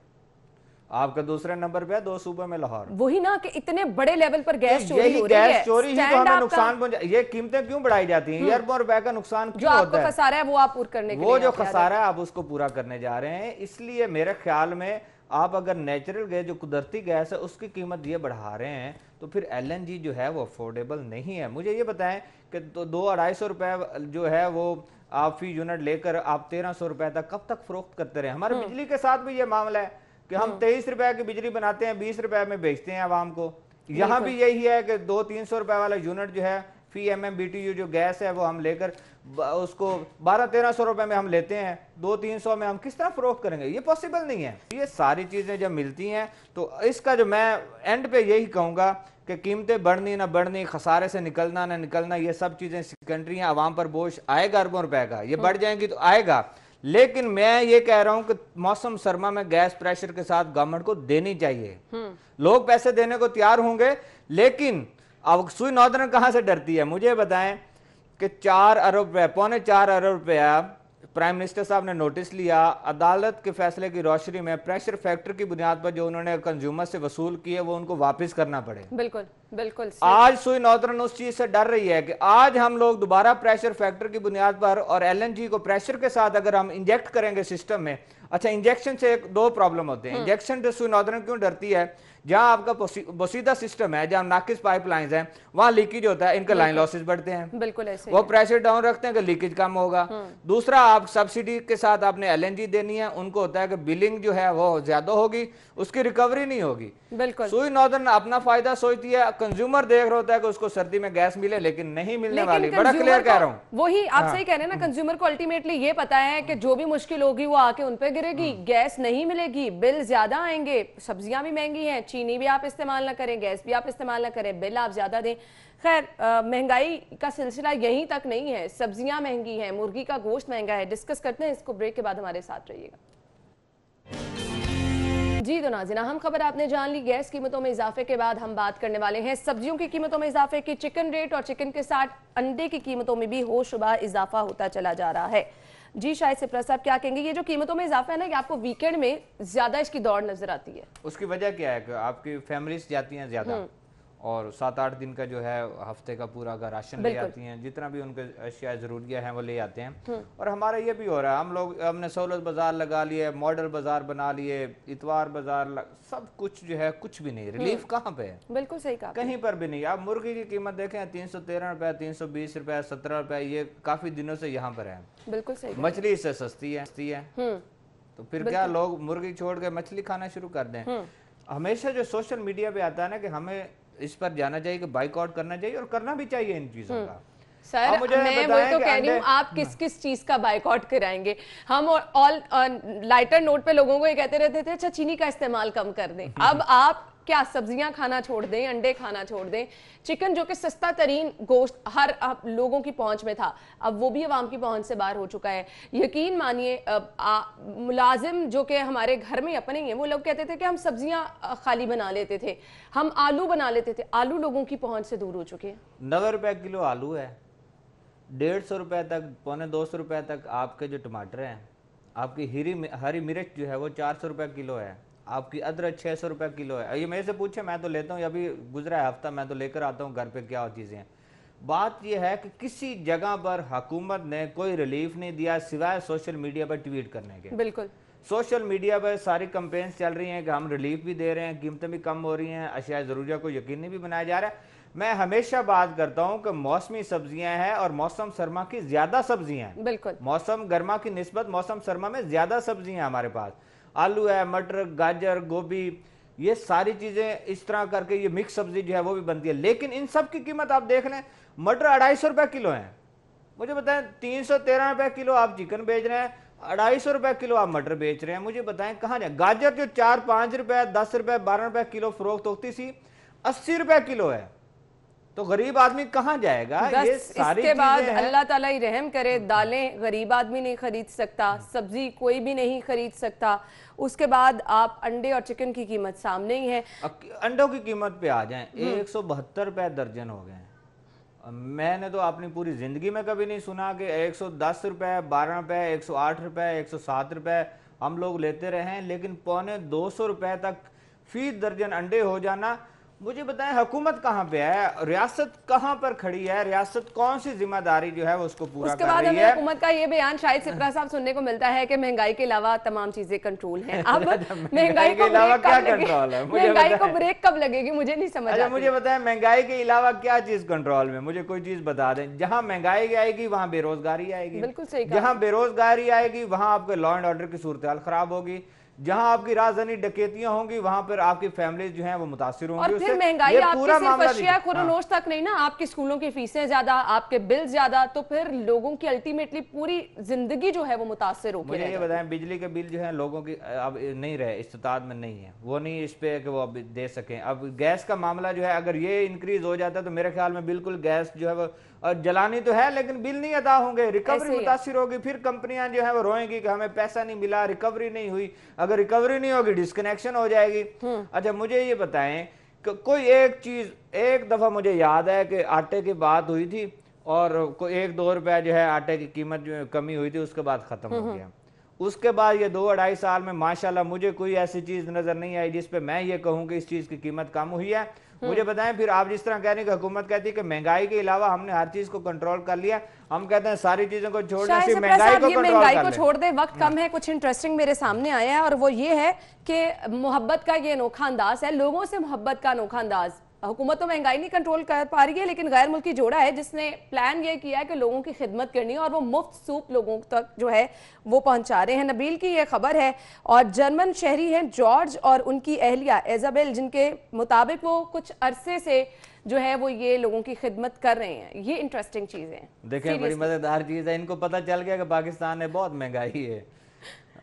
आपका दूसरे नंबर पे है 2 सूबे में लाहौर। वही ना कि इतने बड़े लेवल पर गैस चोरी हो रही गैस है, चोरी ही तो हमें नुकसान पहुंचा। ये कीमतें क्यों बढ़ाई जाती हैं? अरबों रुपए का नुकसान क्यों होता है? जो आपको खसारा है वो आप पूरा करने के लिए, वो जो खसारा है आप उसको पूरा करने जा रहे हैं। इसलिए मेरे ख्याल में आप अगर नेचुरल गैस जो कुदरती गैस है उसकी कीमत ये बढ़ा रहे हैं तो फिर LNG जो है वो अफोर्डेबल नहीं है। मुझे ये बताएं कि 200-250 रुपए जो है वो आप फी यूनिट लेकर आप 1300 रुपए तक कब तक फरोख्त करते रहे? हमारे बिजली के साथ भी ये मामला है कि हम 23 रुपए की बिजली बनाते हैं, 20 रुपए में बेचते हैं आवाम को। यहाँ भी यही है कि 200-300 रुपए वाला यूनिट जो है फी MMBTU जो गैस है वो हम लेकर उसको 1200-1300 रुपए में हम लेते हैं, 200-300 में हम किस तरह फरोख्त करेंगे? ये पॉसिबल नहीं है। ये सारी चीजें जब मिलती हैं तो इसका जो मैं एंड पे यही कहूंगा कि कीमतें बढ़नी ना बढ़नी, खसारे से निकलना ना निकलना, ये सब चीजें सेकेंडरी हैं। आवाम पर बोझ आएगा अरबों रुपए का, ये बढ़ जाएंगी तो आएगा, लेकिन मैं ये कह रहा हूं कि मौसम सरमा में गैस प्रेशर के साथ गवर्नमेंट को देनी चाहिए। लोग पैसे देने को तैयार होंगे, लेकिन अब सुई नॉर्दर्न कहां से डरती है? मुझे बताएं कि 4 अरब रुपया, 4.25 अरब रुपया प्राइम मिनिस्टर साहब ने नोटिस लिया, अदालत के फैसले की रोशनी में प्रेशर फैक्टर की बुनियाद पर जो उन्होंने कंज्यूमर से वसूल किए वो उनको वापस करना पड़े। बिल्कुल बिल्कुल। आज सुई नॉर्दर्न उस चीज से डर रही है कि आज हम लोग दोबारा प्रेशर फैक्टर की बुनियाद पर और LNG को प्रेशर के साथ अगर हम इंजेक्ट करेंगे सिस्टम में। अच्छा, इंजेक्शन से 2 प्रॉब्लम होते हैं। इंजेक्शन से सुई नॉर्दर्न क्यों डरती है? जहां आपका बसीदा सिस्टम है, जहां नाकिस पाइपलाइंस हैं, वहां लीकेज होता है, इनके लाइन लॉसेस बढ़ते हैं। बिल्कुल ऐसे वो प्रेशर डाउन रखते हैं कि लीकेज कम होगा। दूसरा, आप सब्सिडी के साथ आपने LNG देनी है, उनको होता है कि बिलिंग जो है वो ज्यादा होगी, उसकी रिकवरी नहीं होगी। बिल्कुल। सुई नॉर्दर्न अपना फायदा सोचती है, कंज्यूमर देख रहा होता है कि उसको सर्दी में गैस मिले, लेकिन नहीं मिलने वाली। बड़ा क्लियर कह रहा हूं। वही आप सही कह रहे हैं ना, कंज्यूमर को अल्टीमेटली ये पता है कि जो भी मुश्किल होगी वो आके उन पे गिरेगी, गैस नहीं मिलेगी, बिल ज्यादा आएंगे, सब्जियां भी महंगी हैं, चीनी भी आप इस्तेमाल ना करें, गैस भी आप इस्तेमाल ना करें, बिल आप ज्यादा दें। खैर, महंगाई का सिलसिला यहीं तक नहीं है, सब्जियां महंगी हैं, मुर्गी का गोश्त महंगा है। डिस्कस करते हैं इसको, ब्रेक के बाद हमारे साथ रहिएगा। जी तो नाज़रीन, हम खबर आपने जान ली। गैस कीमतों में इजाफे के बाद हम बात करने वाले हैं सब्जियों की कीमतों में इजाफे की। चिकन रेट और चिकन के साथ अंडे की कीमतों में भी होशरुबा इजाफा होता चला जा रहा है। जी शायद सिप्रा साहब क्या कहेंगे? ये जो कीमतों में इजाफा है ना, कि आपको वीकेंड में ज्यादा इसकी दौड़ नजर आती है, उसकी वजह क्या है? कि आपकी फैमिलीज जाती हैं ज्यादा और 7-8 दिन का जो है हफ्ते का पूरा का राशन ले आती हैं, जितना भी उनके अशिया जरूरिया हैं वो ले आते हैं। और हमारा ये भी हो रहा है, हमने सहूलत बाजार लगा लिए, मॉडल बाजार बना लिए, इतवार बाजार, सब कुछ जो है कुछ भी नहीं। रिलीफ कहाँ पे है? बिल्कुल सही कहा, कहीं पर भी नहीं। आप मुर्गी की कीमत देखें 313 रुपए, 320 रुपए, 17 रुपए, ये काफी दिनों से यहाँ पर है। बिल्कुल सही। मछली इससे सस्ती है तो फिर क्या लोग मुर्गी छोड़ के मछली खाना शुरू कर दें? हमेशा जो सोशल मीडिया पे आता है ना कि हमें इस पर जाना चाहिए कि बाइकआउट करना चाहिए, और करना भी चाहिए इन चीजों का। सर मैं वही तो कह रही हूँ, आप किस किस चीज का बाइकआउट कराएंगे? हम ऑल लाइटर नोट पे लोगों को ये कहते रहते थे अच्छा चीनी का इस्तेमाल कम कर दें। अब आप क्या सब्जियां खाना छोड़ दें, अंडे खाना छोड़ दें, चिकन जो कि सस्ता तरीन गोश्त हर लोगों की पहुंच में था, अब वो भी अवाम की पहुंच से बाहर हो चुका है। यकीन मानिए, मुलाजिम जो कि हमारे घर में अपने हैं, वो लोग कहते थे कि हम सब्जियां खाली बना लेते थे, हम आलू बना लेते थे। आलू लोगों की पहुंच से दूर हो चुके हैं। 90 रुपए किलो आलू है, 150 रुपए तक, 250 रुपए तक आपके जो टमाटर हैं, आपकी हरी मिर्च जो है वो 400 रुपए किलो है, आपकी अदरक 600 रुपए किलो है। ये मेरे से पूछे, मैं तो लेता हूँ, अभी गुजरा है हफ्ता, मैं तो लेकर आता हूँ घर पे क्या चीज़ें हैं। बात यह है कि किसी जगह पर हुकूमत ने कोई रिलीफ नहीं दिया सिवाय सोशल मीडिया पर ट्वीट करने के। बिल्कुल, सोशल मीडिया पर सारी कंपेन्स चल रही हैं कि हम रिलीफ भी दे रहे हैं, कीमतें भी कम हो रही हैं, अशिया ज़रूरिया को यकीनी भी बनाया जा रहा है। मैं हमेशा बात करता हूं कि मौसमी सब्जियां हैं और मौसम सरमा की ज्यादा सब्जियां हैं। बिल्कुल, मौसम गर्मा की निस्बत मौसम सरमा में ज्यादा सब्जियां हैं हमारे पास। आलू है, मटर, गाजर, गोभी, ये सारी चीजें इस तरह करके ये मिक्स सब्जी जो है वो भी बनती है। लेकिन इन सब की कीमत आप देख लें, मटर 250 रुपए किलो है। मुझे बताएं 313 रुपए किलो आप चिकन बेच रहे हैं, 250 रुपए किलो आप मटर बेच रहे हैं। मुझे बताएं कहां जाए। गाजर जो 4-5 रुपए 10 रुपए 12 रुपए किलो फरोख्त होती थी, 80 रुपए किलो है। तो गरीब आदमी कहां जाएगा? ये सारी इसके बाद चीजें हैं। अल्लाह ताला ही रहम करे, दालें गरीब आदमी नहीं खरीद सकता, सब्जी कोई भी नहीं खरीद सकता। उसके बाद आप अंडे और चिकन की कीमत सामने ही है। अंडों की कीमत पे आ जाएं, 172 रुपए दर्जन हो गए। मैंने तो अपनी पूरी जिंदगी में कभी नहीं सुना कि 110 रुपए 12 रुपए 108 रुपए 107 रुपए हम लोग लेते रहे हैं, लेकिन 250 रुपए तक फी दर्जन अंडे हो जाना। मुझे बताएं हुकूमत कहाँ पे है, रियासत कहाँ पर खड़ी है, रियासत कौन सी जिम्मेदारी जो है वो उसको पूरा उसके कर बाद रही हमें है? हुकूमत का ये बयान शायद सिप्रा साहब सुनने को मिलता है कि महंगाई के अलावा तमाम चीजें कंट्रोल हैं। अब महंगाई के अलावा क्या कब कंट्रोल है? मुझे महंगाई को ब्रेक कब लगेगी मुझे नहीं समझ अच्छा आती। मुझे बताएं महंगाई के अलावा क्या चीज कंट्रोल में, मुझे कोई चीज बता दें। जहां महंगाई आएगी वहां बेरोजगारी आएगी। बिल्कुल सही कहा। जहां बेरोजगारी आएगी वहां आपके लॉ एंड ऑर्डर की सूरत हाल खराब होगी। जहां आपकी राजधानी डकैतियां होंगी वहां पर आपकी फैमिली जो है वो मुतासिर होंगी। और फिर उससे महंगाई ये आपकी पूरा सिर्फ मामला अशिया खुरोनोश तक नहीं ना, आपकी स्कूलों की फीसें ज्यादा, आपके बिल ज्यादा, तो फिर लोगों की अल्टीमेटली पूरी जिंदगी जो है वो मुतासिर होकर मुझे रह ये जाती है। बताएं बिजली के बिल जो है लोगों की अब नहीं रहे, इस्तात में नहीं है, वो नहीं इस पे कि वो अब दे सकें। अब गैस का मामला जो है अगर ये इंक्रीज हो जाता है तो मेरे ख्याल में बिल्कुल गैस जो है वो जलानी तो है लेकिन बिल नहीं अदा होंगे, रिकवरी मुतासिर होगी। फिर कंपनियां जो है वो रोएंगी कि हमें पैसा नहीं मिला, रिकवरी नहीं हुई। अगर रिकवरी नहीं होगी डिस्कनेक्शन हो जाएगी। अच्छा मुझे ये बताएं कोई एक चीज, एक दफा मुझे याद है कि आटे की बात हुई थी और कोई 1-2 रुपया जो है आटे की कीमत जो कमी हुई थी, उसके बाद खत्म हो गया। उसके बाद ये 2-2.5 साल में माशाल्लाह मुझे कोई ऐसी चीज नजर नहीं आई जिस पे मैं ये कहूं कि इस चीज की कीमत कम हुई है। मुझे बताएं फिर आप जिस तरह कह रहे हैं कि हुकूमत कहती है कि महंगाई के अलावा हमने हर चीज को कंट्रोल कर लिया, हम कहते हैं सारी चीजों को छोड़ दें, सिर्फ महंगाई को कंट्रोल कर लें। छोड़ दे, वक्त कम है। कुछ इंटरेस्टिंग मेरे सामने आया है और वो ये है कि मोहब्बत का ये अनोखा अंदाज है, लोगों से मोहब्बत का अनोखा अंदाज। हुकूमत तो महंगाई नहीं कंट्रोल कर पा रही है, लेकिन गैर मुल्की जोड़ा है जिसने प्लान ये किया है कि लोगों की खिदमत करनी है और वो मुफ्त सूप लोगों तक जो है वो पहुंचा रहे हैं। नबील की ये खबर है और जर्मन शहरी हैं जॉर्ज और उनकी अहलिया इजाबेल, जिनके मुताबिक वो कुछ अरसे से जो है वो ये लोगों की खिदमत कर रहे हैं। ये इंटरेस्टिंग चीज है, देखें बड़ी मजेदार चीज है। इनको पता चल गया कि पाकिस्तान में बहुत महंगाई है।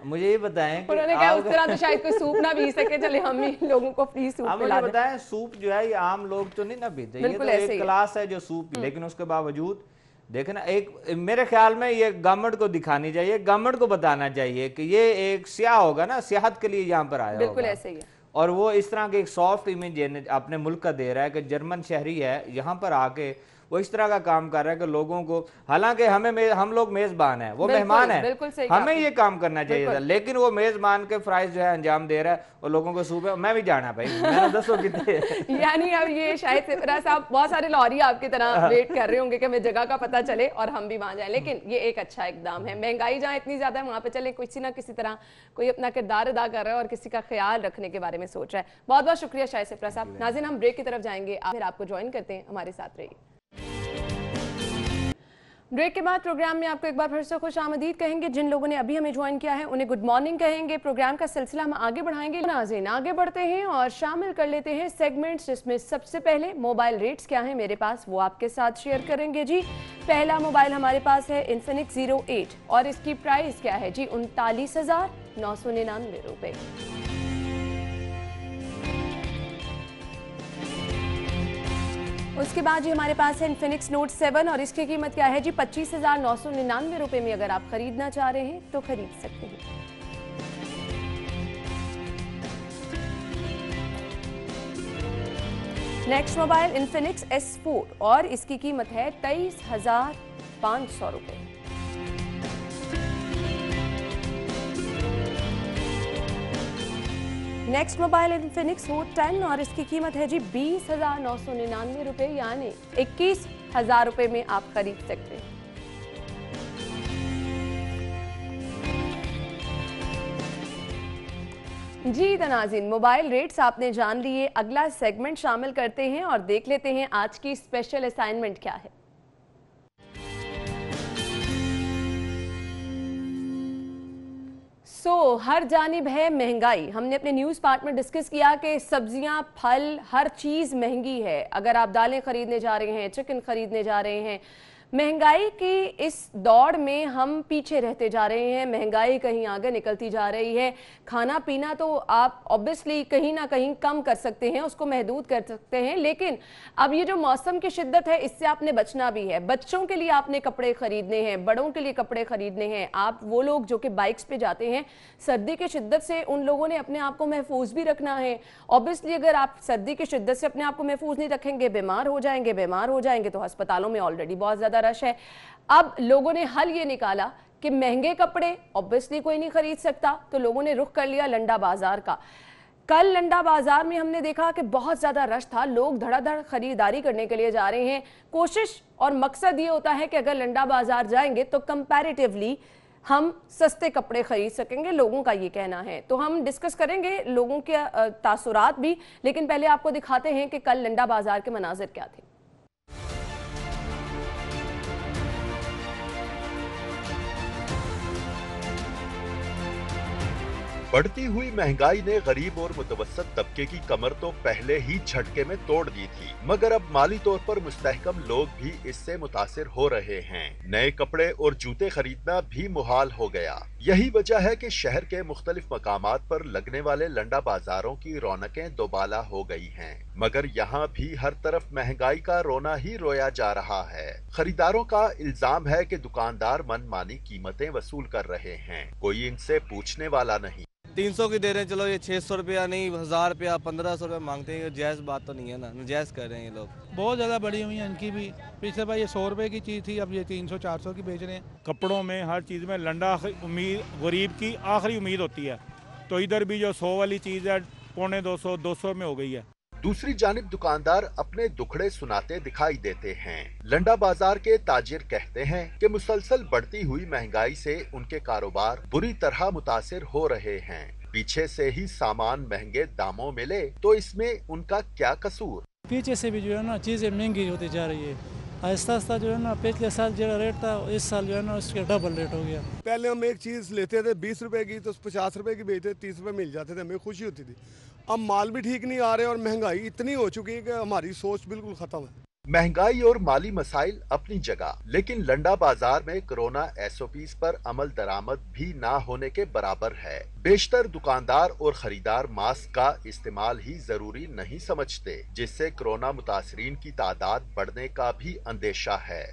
मुझे ये बताएं कि उन्होंने कहा उस तरह तो शायद कोई सूप ना पी सके, चले हम ही लोगों को फ्री सूप पिला दें। मुझे बताएं सूप जो है ये आम लोग तो नहीं ना पीते, ये तो एक क्लास है जो सूप, लेकिन उसके बावजूद देखे ना, एक मेरे ख्याल में ये गवर्नमेंट को दिखानी चाहिए, गवर्नमेंट को बताना चाहिए कि ये एक सियाह होगा ना, सियाहत के लिए यहाँ पर आया बिल्कुल ऐसे ही है। और वो इस तरह के एक सॉफ्ट इमेज अपने मुल्क का दे रहा है कि जर्मन शहरी है यहाँ पर आके वो इस तरह का काम कर रहा है कि लोगों को, हालांकि हम लोग मेजबान हैं, वो मेहमान है, हमें ये काम करना चाहिए था, लेकिन वो मेजबान के फ्राइज जो है अंजाम दे रहा है और लोगों को सूप है। मैं भी जाना भाई, मैंने दसो कितने यानी अब ये शायद सिप्रा साहब बहुत सारे लॉरी आपकी तरह वेट कर रहे होंगे कि हमें जगह का पता चले और हम भी वहां जाए, लेकिन ये एक अच्छा इकदाम है। महंगाई जहाँ इतनी ज्यादा है वहां पे चले, किसी ना किसी तरह कोई अपना किरदार अदा कर रहा है और किसी का ख्याल रखने के बारे में सोच रहा है। बहुत बहुत शुक्रिया शायद सिप्रा साहब। नाज़रीन हम ब्रेक की तरफ जाएंगे, फिर आपको ज्वाइन करते हैं, हमारे साथ रहिए। ब्रेक के बाद प्रोग्राम में आपको एक बार फिर से खुश आमदीद कहेंगे। जिन लोगों ने अभी हमें ज्वाइन किया है उन्हें गुड मॉर्निंग कहेंगे। प्रोग्राम का सिलसिला हम आगे बढ़ाएंगे। नाज़रीन आगे बढ़ते हैं और शामिल कर लेते हैं सेगमेंट्स, जिसमें सबसे पहले मोबाइल रेट्स क्या हैं मेरे पास वो आपके साथ शेयर करेंगे जी। पहला मोबाइल हमारे पास है इन्फिनिक्स 08 और इसकी प्राइस क्या है जी 39,999 रुपए। उसके बाद जी हमारे पास है इन्फिनिक्स नोट 7 और इसकी कीमत क्या है जी 25,999 रुपए में। अगर आप खरीदना चाह रहे हैं तो खरीद सकते हैं। नेक्स्ट मोबाइल इन्फिनिक्स S4 और इसकी कीमत है 23,500 रुपए। नेक्स्ट मोबाइल इन्फिनिक्स नोट 10 और इसकी कीमत है जी 20,999 रुपए, यानी 21,000 रुपए में आप खरीद सकते हैं। जी नाज़रीन मोबाइल रेट्स आपने जान लिए, अगला सेगमेंट शामिल करते हैं और देख लेते हैं आज की स्पेशल असाइनमेंट क्या है। हर जानिब है महंगाई। हमने अपने न्यूज़ पार्ट में डिस्कस किया कि सब्जियां, फल, हर चीज़ महंगी है। अगर आप दालें खरीदने जा रहे हैं, चिकन खरीदने जा रहे हैं, महंगाई की इस दौड़ में हम पीछे रहते जा रहे हैं। महंगाई कहीं आगे निकलती जा रही है। खाना पीना तो आप ऑब्वियसली कहीं ना कहीं कम कर सकते हैं, उसको महदूद कर सकते हैं, लेकिन अब ये जो मौसम की शिद्दत है, इससे आपने बचना भी है। बच्चों के लिए आपने कपड़े खरीदने हैं, बड़ों के लिए कपड़े खरीदने हैं। आप वो लोग जो कि बाइक्स पे जाते हैं, सर्दी की शिद्दत से उन लोगों ने अपने आप को महफूज भी रखना है। ऑब्वियसली अगर आप सर्दी की शिद्दत से अपने आप को महफूज नहीं रखेंगे, बीमार हो जाएंगे तो अस्पतालों में ऑलरेडी बहुत ज्यादा रश है। अब लोगों ने हल ये निकाला कि महंगे कपड़े ऑब्वियसली कोई नहीं खरीद सकता, तो लोगों ने रुख कर लिया लंडा बाजार का। कल लंडा बाजार में हमने देखा कि बहुत ज्यादा रश था, लोग धड़ाधड़ खरीदारी करने के लिए जा रहे हैं। कोशिश और मकसद ये होता है कि अगर लंडा बाजार जाएंगे तो कंपैरेटिवली हम सस्ते कपड़े खरीद सकेंगे, लोगों का ये कहना है। तो हम डिस्कस करेंगे लोगों के तासुरात भी, लेकिन पहले आपको दिखाते हैं कि कल लंडा बाजार के मनाजिर क्या थे। बढ़ती हुई महंगाई ने गरीब और मुतवस्सत तबके की कमर तो पहले ही झटके में तोड़ दी थी, मगर अब माली तौर पर मुस्तहकम लोग भी इससे मुतासिर हो रहे हैं। नए कपड़े और जूते खरीदना भी मुहाल हो गया। यही वजह है कि शहर के मुख्तलिफ मकामात पर लगने वाले लंडा बाजारों की रौनकें दोबाला हो गई हैं, मगर यहाँ भी हर तरफ महंगाई का रोना ही रोया जा रहा है। खरीदारों का इल्जाम है कि दुकानदार मनमानी कीमतें वसूल कर रहे हैं, कोई इनसे पूछने वाला नहीं। 300 की दे रहे हैं, चलो ये 600 रुपया नहीं 1000 रुपया 1500 रुपया मांगते हैं। जायज़ बात तो नहीं है ना, जायज़ कर रहे हैं ये लोग। बहुत ज़्यादा बढ़ी हुई है इनकी भी। पिछले भाई ये 100 रुपये की चीज़ थी, अब ये 300-400 की बेच रहे हैं। कपड़ों में हर चीज़ में लंडा उम्मीद गरीब की आखिरी उम्मीद होती है, तो इधर भी जो 100 वाली चीज़ है 250-200 में हो गई है। दूसरी जानिब दुकानदार अपने दुखड़े सुनाते दिखाई देते हैं। लंडा बाजार के ताजिर कहते हैं कि मुसलसल बढ़ती हुई महंगाई से उनके कारोबार बुरी तरह मुतासिर हो रहे हैं। पीछे से ही सामान महंगे दामों मिले तो इसमें उनका क्या कसूर। पीछे से भी जो है ना चीजें महंगी होती जा रही है। आहिस्ता आहिस्ता जो है ना पिछले साल जो रेट था इस साल जो है ना उसका डबल रेट हो गया। पहले हम एक चीज़ लेते थे 20 रुपए की तो 50 रुपए की बेचते, 30 रुपए मिल जाते थे, हमें खुशी होती थी। अब माल भी ठीक नहीं आ रहे और महंगाई इतनी हो चुकी है कि हमारी सोच बिल्कुल खत्म है। महंगाई और माली मसाइल अपनी जगह, लेकिन लंडा बाजार में कोरोना SOPs पर अमल दरामद भी ना होने के बराबर है। बेशतर दुकानदार और खरीदार मास्क का इस्तेमाल ही जरूरी नहीं समझते, जिससे कोरोना मुतासरीन की तादाद बढ़ने का भी अंदेशा है।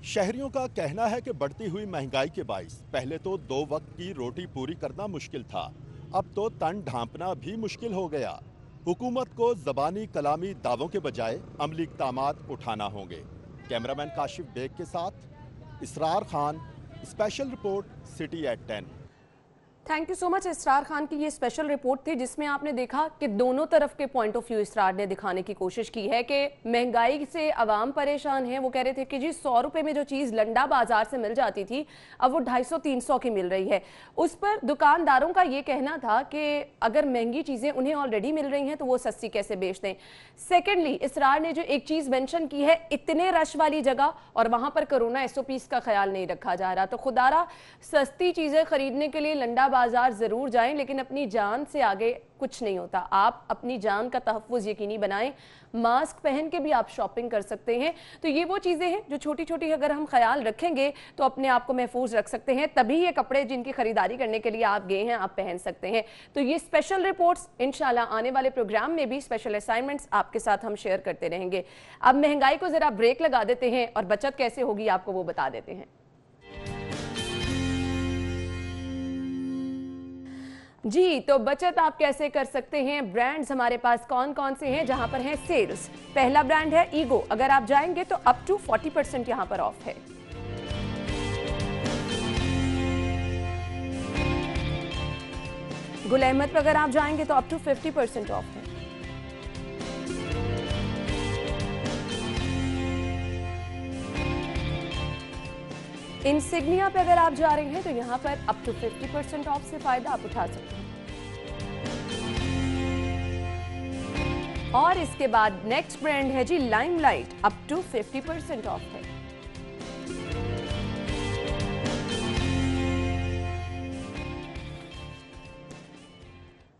शहरियों का कहना है कि बढ़ती हुई महंगाई के बाइस पहले तो 2 वक्त की रोटी पूरी करना मुश्किल था, अब तो तन ढांपना भी मुश्किल हो गया। हुकूमत को जबानी कलामी दावों के बजाय अमली इक़दामात उठाना होंगे। कैमरामैन काशिफ बेग के साथ Israr Khan, special report city at 10। Thank you so much Israr Khan की ये स्पेशल रिपोर्ट थी, जिसमें आपने देखा कि दोनों तरफ के पॉइंट ऑफ व्यू इसरार ने दिखाने की कोशिश की है कि महंगाई से आवाम परेशान है। वो कह रहे थे कि जी 100 रुपए में जो चीज़ लंडा बाजार से मिल जाती थी अब वो 250-300 की मिल रही है। उस पर दुकानदारों का ये कहना था कि अगर महंगी चीज़ें उन्हें ऑलरेडी मिल रही हैं तो वो सस्ती कैसे बेच दें। सेकेंडली इसरार ने जो एक चीज़ मेंशन की है, इतने रश वाली जगह और वहाँ पर कोरोना SOPs का ख्याल नहीं रखा जा रहा, तो खुदारा सस्ती चीज़ें खरीदने के लिए लंडा बाजार जरूर जाएं, लेकिन अपनी जान से आगे कुछ नहीं होता। आप अपनी जान का तहफ़्फ़ुज़ यकीनी बनाएं। मास्क पहन के भी आप शॉपिंग कर सकते हैं। तो ये वो चीज़ें हैं जो छोटी छोटी अगर हम ख्याल रखेंगे तो अपने आप को महफूज रख सकते हैं। तभी ये कपड़े जिनकी खरीदारी करने के लिए आप गए हैं आप पहन सकते हैं। तो ये स्पेशल रिपोर्ट्स इंशाल्लाह आने वाले प्रोग्राम में भी स्पेशल असाइनमेंट्स आपके साथ हम शेयर करते रहेंगे। अब महंगाई को ज़रा ब्रेक लगा देते हैं और बचत कैसे होगी आपको वो बता देते हैं। जी, तो बचत आप कैसे कर सकते हैं? ब्रांड्स हमारे पास कौन कौन से हैं जहां पर है सेल्स? पहला ब्रांड है ईगो। अगर आप जाएंगे तो अप टू 40% यहां पर ऑफ है। गुल अहमद पर अगर आप जाएंगे तो अप टू 50% ऑफ है। इंसिग्निया पे अगर आप जा रहे हैं तो यहाँ पर अप टू 50% ऑफ से फायदा आप उठा सकते हैं। और इसके बाद नेक्स्ट ब्रांड है जी लाइमलाइट, अप टू 50% ऑफ है।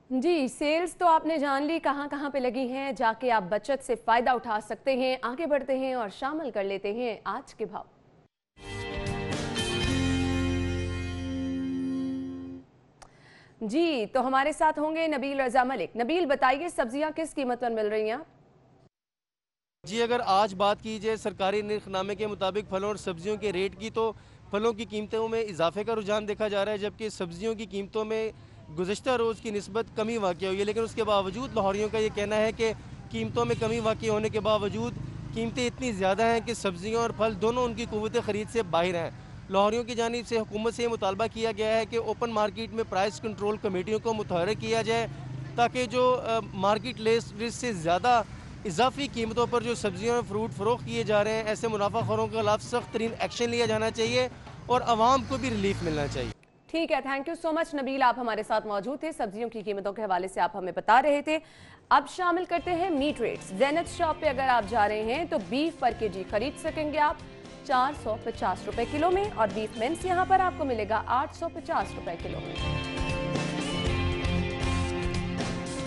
जी, सेल्स तो आपने जान ली कहाँ कहाँ पे लगी हैं, जाके आप बचत से फायदा उठा सकते हैं। आगे बढ़ते हैं और शामिल कर लेते हैं आज के भाव। जी, तो हमारे साथ होंगे नबील रजा मलिक। नबील, बताइए सब्जियां किस कीमत पर मिल रही हैं? जी, अगर आज बात की जाए सरकारी निर्खनामे के मुताबिक फलों और सब्जियों के रेट की, तो फलों की कीमतों में इजाफे का रुझान देखा जा रहा है, जबकि सब्जियों की कीमतों में गुज़श्ता रोज़ की निस्बत कमी वाक़ई हुई है। लेकिन उसके बावजूद लाहौरियों का ये कहना है कि कीमतों में कमी वाक़ई होने के बावजूद कीमतें इतनी ज़्यादा हैं कि सब्जियाँ और फल दोनों उनकी क़ुव्वत ख़रीद से बाहर हैं। लाहौरियों की जानिब से हुकूमत से मुतालबा किया गया है कि ओपन मार्केट में प्राइस कंट्रोल कमेटियों को मुतहर्रिक किया जाए, ताकि जो मार्केट लिस्ट से ज़्यादा इजाफी कीमतों पर जो सब्जियाँ और फ्रूट फ़रोख्त किए जा रहे हैं, ऐसे मुनाफाखोरों के खिलाफ सख्त तरीन एक्शन लिया जाना चाहिए और आवाम को भी रिलीफ मिलना चाहिए। ठीक है, thank you so much Nabeel, आप हमारे साथ मौजूद थे। सब्जियों की कीमतों के हवाले से आप हमें बता रहे थे। अब शामिल करते हैं मीट रेट्स। ज़ैनत शॉप पे अगर आप जा रहे हैं तो बीफ पर केजी खरीद सकेंगे आप 450 रुपए किलो में, और बीफ मिन्स यहाँ पर आपको मिलेगा 850 रुपए किलो में।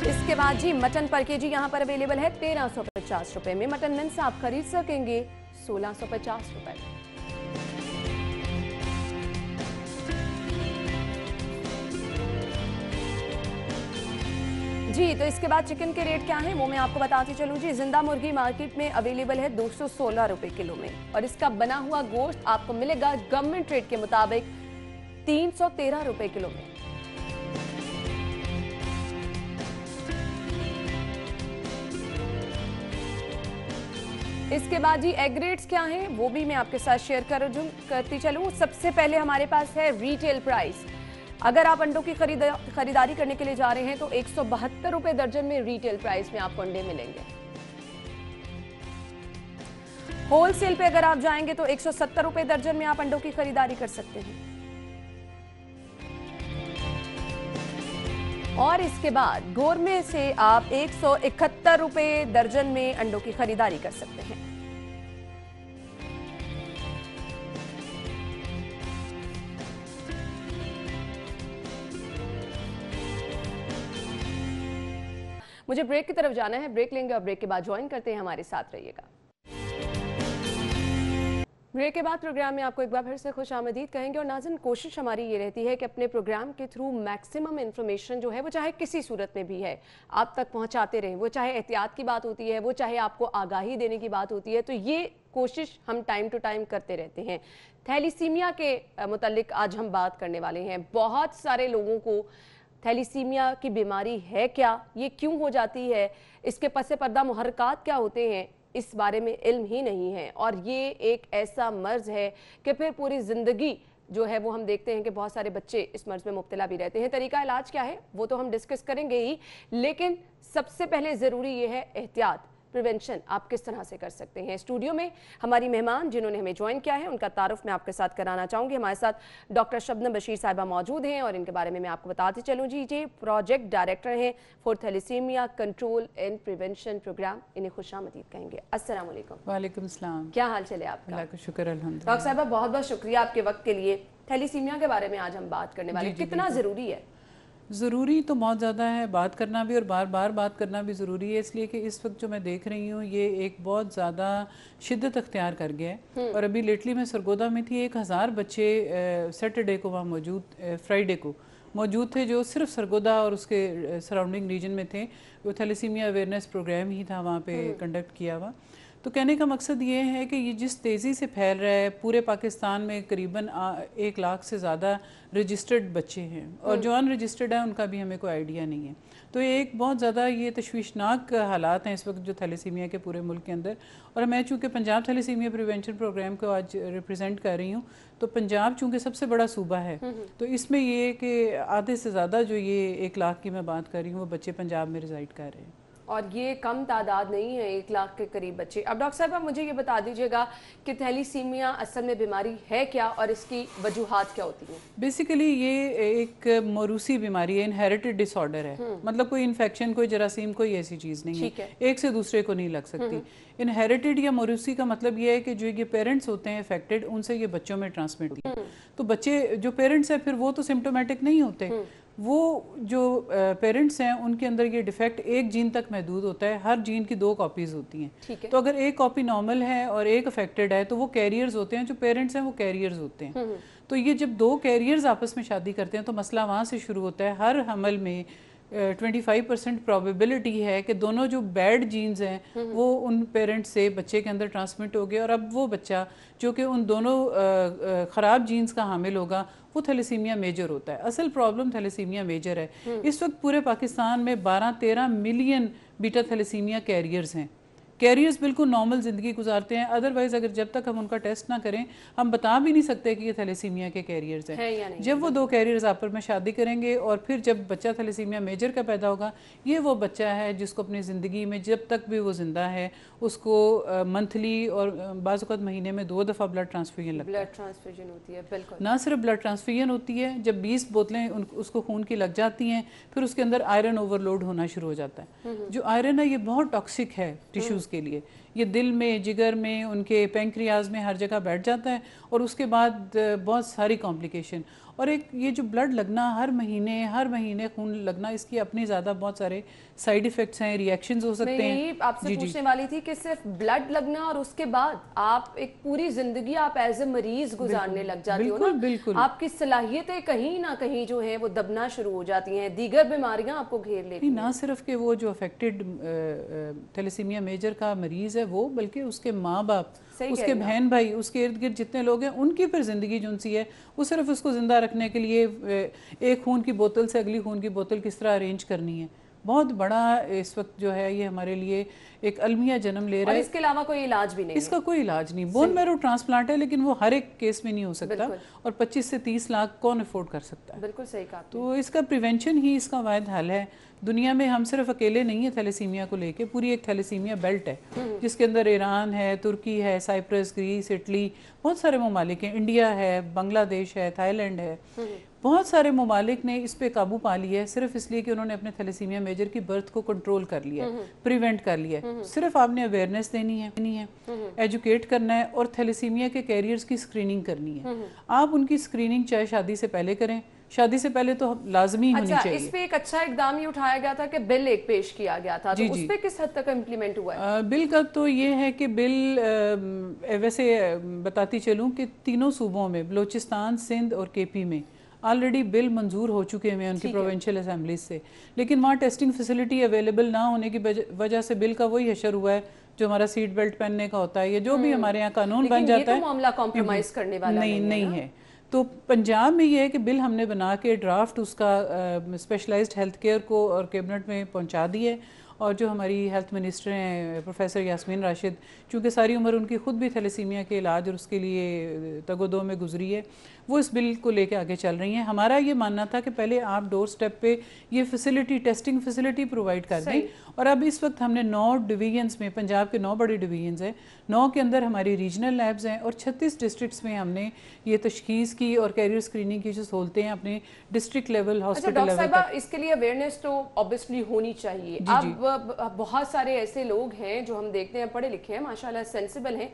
इसके बाद जी मटन पर केजी यहाँ पर अवेलेबल है 1350 रुपए में। मटन मिन्स आप खरीद सकेंगे 1650 रुपए में। जी, तो इसके बाद चिकन के रेट क्या हैं वो मैं आपको बताती चलूँ जी। जिंदा मुर्गी मार्केट में अवेलेबल है 216 रुपए किलो में, और इसका बना हुआ गोश्त आपको मिलेगा गवर्नमेंट रेट के मुताबिक 313 रुपए किलो में। इसके बाद जी एग रेट्स क्या हैं वो भी मैं आपके साथ शेयर करती चलूँ। सबसे पहले हमारे पास है रिटेल प्राइस। अगर आप अंडों की खरीदारी करने के लिए जा रहे हैं तो 172 रुपए दर्जन में रिटेल प्राइस में आपको अंडे मिलेंगे। होलसेल पे अगर आप जाएंगे तो 170 रुपए दर्जन में आप अंडों की खरीदारी कर सकते हैं। और इसके बाद गोरमे से आप 171 रुपए दर्जन में अंडों की खरीदारी कर सकते हैं। मुझे ब्रेक की तरफ जाना है, ब्रेक लेंगे और ब्रेक के बाद ज्वाइन करते हैं, हमारे साथ रहिएगा। ब्रेक के बाद प्रोग्राम में आपको एक बार फिर से खुश आमदीद कहेंगे। और नाज़रीन, कोशिश हमारी ये रहती है कि अपने प्रोग्राम के थ्रू मैक्सिमम इन्फॉर्मेशन जो है वो चाहे किसी सूरत में भी है आप तक पहुंचाते रहें। वो चाहे एहतियात की बात होती है, वो चाहे आपको आगाही देने की बात होती है, तो ये कोशिश हम टाइम टू टाइम करते रहते हैं। थैलीसीमिया के मुतालिक आज हम बात करने वाले हैं। बहुत सारे लोगों को थैलीसीमिया की बीमारी है क्या, ये क्यों हो जाती है, इसके पसे पर्दा मुहर्रकात क्या होते हैं, इस बारे में इल्म ही नहीं है। और ये एक ऐसा मर्ज है कि फिर पूरी ज़िंदगी जो है वो हम देखते हैं कि बहुत सारे बच्चे इस मर्ज में मुब्तला भी रहते हैं। तरीका इलाज क्या है वो तो हम डिस्कस करेंगे ही, लेकिन सबसे पहले ज़रूरी ये है एहतियात, प्रिवेंशन आप किस तरह से कर सकते हैं। स्टूडियो में हमारी मेहमान जिन्होंने हमें ज्वाइन किया है उनका तारुफ मैं आपके साथ कराना चाहूँगी। हमारे साथ डॉक्टर शबनम बशीर साहिबा मौजूद हैं और इनके बारे में मैं आपको बताती चलूँ जी। ये प्रोजेक्ट डायरेक्टर हैं for thalassemia control and prevention programme. इन्हें खुशामदीद कहेंगे। अस्सलाम वालेकुम। वालेकुम सलाम। क्या हाल चले आपका? अल्लाह का शुक्र अल्हम्दुलिल्लाह। डॉक्टर साहिबा बहुत बहुत शुक्रिया आपके वक्त के लिए। थैलीसीमिया के बारे में आज हम बात करने वाले, कितना ज़रूरी है? ज़रूरी तो बहुत ज़्यादा है, बात करना भी और बार बार बात करना भी ज़रूरी है, इसलिए कि इस वक्त जो मैं देख रही हूँ ये एक बहुत ज़्यादा शिद्दत अख्तियार कर गया है। और अभी लेटली मैं सरगोदा में थी, 1000 बच्चे सैटरडे को वहाँ मौजूद, फ्राइडे को मौजूद थे, जो सिर्फ सरगोदा और उसके सराउंडिंग रीजन में थे। वो थैलीसीमिया अवेयरनेस प्रोग्राम ही था वहाँ पे कंडक्ट किया हुआ। तो कहने का मकसद ये है कि ये जिस तेज़ी से फैल रहा है, पूरे पाकिस्तान में करीबन 1 लाख से ज़्यादा रजिस्टर्ड बच्चे हैं और जो अनरजिस्टर्ड है उनका भी हमें कोई आइडिया नहीं है। तो ये एक बहुत ज़्यादा ये तशवीशनाक हालात हैं इस वक्त जो थैलीसीमिया के पूरे मुल्क के अंदर। और मैं चूँकि पंजाब थैलीसीमिया प्रिवेंशन प्रोग्राम को आज रिप्रेजेंट कर रही हूँ, तो पंजाब चूँकि सबसे बड़ा सूबा है, तो इसमें ये कि आधे से ज़्यादा जो ये 1 लाख की मैं बात कर रही हूँ वो बच्चे पंजाब में रिजाइड कर रहे हैं। और ये कम तादाद नहीं है, 1 लाख के करीब बच्चे। अब डॉक्टर साहब आप मुझे ये बता दीजिएगा कि थैलीसीमिया असल में बीमारी है क्या और इसकी वजूहात क्या होती हैं? बेसिकली ये एक मौरूसी बीमारी है, इनहेरिटेड डिसऑर्डर है। मतलब कोई इन्फेक्शन, कोई जरासीम, कोई ऐसी चीज़ नहीं है, एक से दूसरे को नहीं लग सकती। इनहेरिटेड या मौरूसी का मतलब ये है कि जो ये पेरेंट्स होते हैं अफेक्टेड, उनसे ये बच्चों में ट्रांसमिट होती है। तो बच्चे जो पेरेंट्स हैं फिर वो तो सिम्टोमेटिक नहीं होते, वो जो पेरेंट्स हैं उनके अंदर ये डिफेक्ट एक जीन तक महदूद होता है, हर जीन की 2 कॉपीज़ होती हैं। तो अगर एक कॉपी नॉर्मल है और एक अफेक्टेड है तो वो कैरियर्स होते हैं, जो पेरेंट्स हैं वो कैरियर्स होते हैं। तो ये जब 2 कैरियर्स आपस में शादी करते हैं तो मसला वहाँ से शुरू होता है। हर हमल में 25% प्रोबेबिलिटी है कि दोनों जो बैड जीन्स हैं वो उन पेरेंट्स से बच्चे के अंदर ट्रांसमिट हो गए, और अब वो बच्चा जो कि उन दोनों ख़राब जीन्स का हामिल होगा वो थैलेसीमिया मेजर होता है। असल प्रॉब्लम थैलेसीमिया मेजर है। इस वक्त पूरे पाकिस्तान में 12-13 मिलियन बीटा थैलेसीमिया कैरियर्स हैं। कैरियर्स बिल्कुल नॉर्मल ज़िंदगी गुजारते हैं, अदरवाइज़ अगर जब तक हम उनका टेस्ट ना करें हम बता भी नहीं सकते कि ये थैलेसीमिया के कैरियर्स हैं। जब वो 2 कैरियर्स आपस में शादी करेंगे और फिर जब बच्चा थैलेसीमिया मेजर का पैदा होगा, ये वो बच्चा है जिसको अपनी ज़िंदगी में जब तक भी वो ज़िंदा है उसको मंथली और बाज़ औक़ात महीने में 2 दफ़ा ब्लड ट्रांसफ्यूजन लगता है। ब्लड ट्रांसफ्यूजन होती है, बिल्कुल। ना सिर्फ ब्लड ट्रांसफ्यूजन होती है, जब 20 बोतलें उसको खून की लग जाती हैं फिर उसके अंदर आयरन ओवरलोड होना शुरू हो जाता है। जो आयरन है ये बहुत टॉक्सिक है टिश्यूज़ के लिए। ये दिल में, जिगर में, उनके पेंक्रियाज में हर जगह बैठ जाता है और उसके बाद बहुत सारी कॉम्प्लिकेशन। और एक ये जो ब्लड लगना हर महीने खून लगना, इसकी अपनी ज़्यादा बहुत सारे साइड इफ़ेक्ट्स हैं, रिएक्शंस हो सकते हैं। मैं आपसे पूछने वाली थी कि सिर्फ ब्लड लगना और उसके बाद आप एक पूरी जिंदगी आप एज ए मरीज गुजारने लग जाते हो ना, बिल्कुल। आपकी सलाहियतें कहीं ना कहीं जो है वो दबना शुरू हो जाती हैं, दीगर बीमारियां आपको घेर लेती हैं। ना सिर्फ कि वो जो अफेक्टेड थैलेसीमिया मेजर का मरीज़ है वो, बल्कि उसके माँ बाप, उसके बहन भाई, उसके इर्द गिर्द जितने लोग हैं उनकी फिर ज़िंदगी जो सी है वो सिर्फ उसको ज़िंदा रखने के लिए एक खून की बोतल से अगली खून की बोतल किस तरह अरेंज करनी है, बहुत बड़ा इस वक्त जो है ये हमारे लिए एक अलमिया जन्म ले रहा है। इसके अलावा कोई इलाज भी नहीं, इसका कोई इलाज नहीं। बोन मैरो ट्रांसप्लांट है लेकिन वो हर एक केस में नहीं हो सकता, और 25 से 30 लाख कौन अफोर्ड कर सकता है। बिल्कुल सही कहा। तो इसका प्रिवेंशन ही इसका वाहिद हल है। दुनिया में हम सिर्फ अकेले नहीं है थैलेसीमिया को लेके, पूरी एक थैलेसीमिया बेल्ट है जिसके अंदर ईरान है, तुर्की है, साइप्रस, ग्रीस, इटली, बहुत सारे ममालिक हैं, इंडिया है, बांग्लादेश है, थाईलैंड है। बहुत सारे ममालिक ने इस पे काबू पा लिया है सिर्फ इसलिए कि उन्होंने अपने थैलेसीमिया मेजर की बर्थ को कंट्रोल कर लिया है, प्रिवेंट कर लिया है। सिर्फ आपने अवेयरनेस देनी है, एजुकेट करना है और थैलेसीमिया के कैरियर्स की स्क्रीनिंग करनी है। आप उनकी स्क्रीनिंग चाहे शादी से पहले करें, शादी से पहले तो लाजमी होनी चाहिए। इस पे एक अच्छा इकदाम ये उठाया गया था कि बिल एक पेश किया गया था, तो उस पे किस हद तक इम्प्लीमेंट हुआ है? बिल का तो ये है कि बिल वैसे बताती चलूँ कि तीनों सूबों में, बलोचिस्तान, सिंध और केपी में ऑलरेडी बिल मंजूर हो चुके हैं उनकी प्रोविंशियल असेंबलीज से, लेकिन वहाँ टेस्टिंग फैसिलिटी अवेलेबल ना होने की वजह से बिल का वही हशर हुआ है जो हमारा सीट बेल्ट पहनने का होता है या जो भी हमारे यहाँ कानून बन जाता है। मामला कॉम्प्रोमाइज करने वाला नहीं है। तो पंजाब में ये है कि बिल हमने बना के ड्राफ्ट उसका स्पेशलाइज्ड हेल्थ केयर को और कैबिनेट में पहुंचा दिए, और जो हमारी हेल्थ मिनिस्टर हैं प्रोफेसर यास्मीन राशिद, चूँकि सारी उम्र उनकी खुद भी थैलेसीमिया के इलाज और उसके लिए तगोदो में गुजरी है, वो इस बिल को लेके आगे चल रही हैं। हमारा ये मानना था कि पहले आप डोर स्टेप पे ये फैसिलिटी, टेस्टिंग फैसिलिटी प्रोवाइड कर दें, और अब इस वक्त हमने 9 डिवीजन्स में, पंजाब के 9 बड़ी डिवीजन्स हैं, 9 के अंदर हमारी रीजनल लैब्स हैं और 36 डिस्ट्रिक्ट्स में हमने ये तशखीस की और कैरियर स्क्रीनिंग की जो सहूलतें हैं अपने डिस्ट्रिक्ट लेवल, हॉस्पिटल लेवल तक। इसके लिए अवेयरनेस तो ऑब्वियसली होनी चाहिए। अब बहुत सारे ऐसे लोग हैं जो हम देखते हैं पढ़े लिखे हैं, माशाल्लाह सेंसिबल हैं,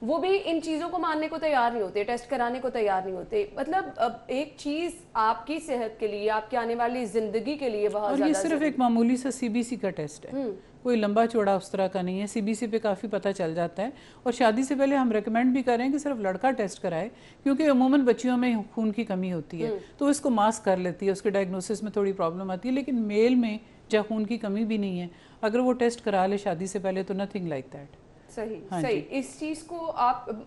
वो भी इन चीज़ों को मानने को तैयार नहीं होते, टेस्ट कराने को तैयार नहीं होते। मतलब अब एक चीज़ आपकी सेहत के लिए, आपके आने वाली ज़िंदगी के लिए बहुत ज़्यादा, और ये सिर्फ एक मामूली सा CBC का टेस्ट है, कोई लंबा चौड़ा उस तरह का नहीं है। CBC पे काफ़ी पता चल जाता है, और शादी से पहले हम रेकमेंड भी करें कि सिर्फ लड़का टेस्ट कराए, क्योंकि अमूमन बच्चियों में खून की कमी होती है तो इसको मास्क कर लेती है, उसके डायग्नोसिस में थोड़ी प्रॉब्लम आती है, लेकिन मेल में जहाँ खून की कमी भी नहीं है अगर वो टेस्ट करा ले शादी से पहले तो नथिंग लाइक दैट। सही। इस चीज़ को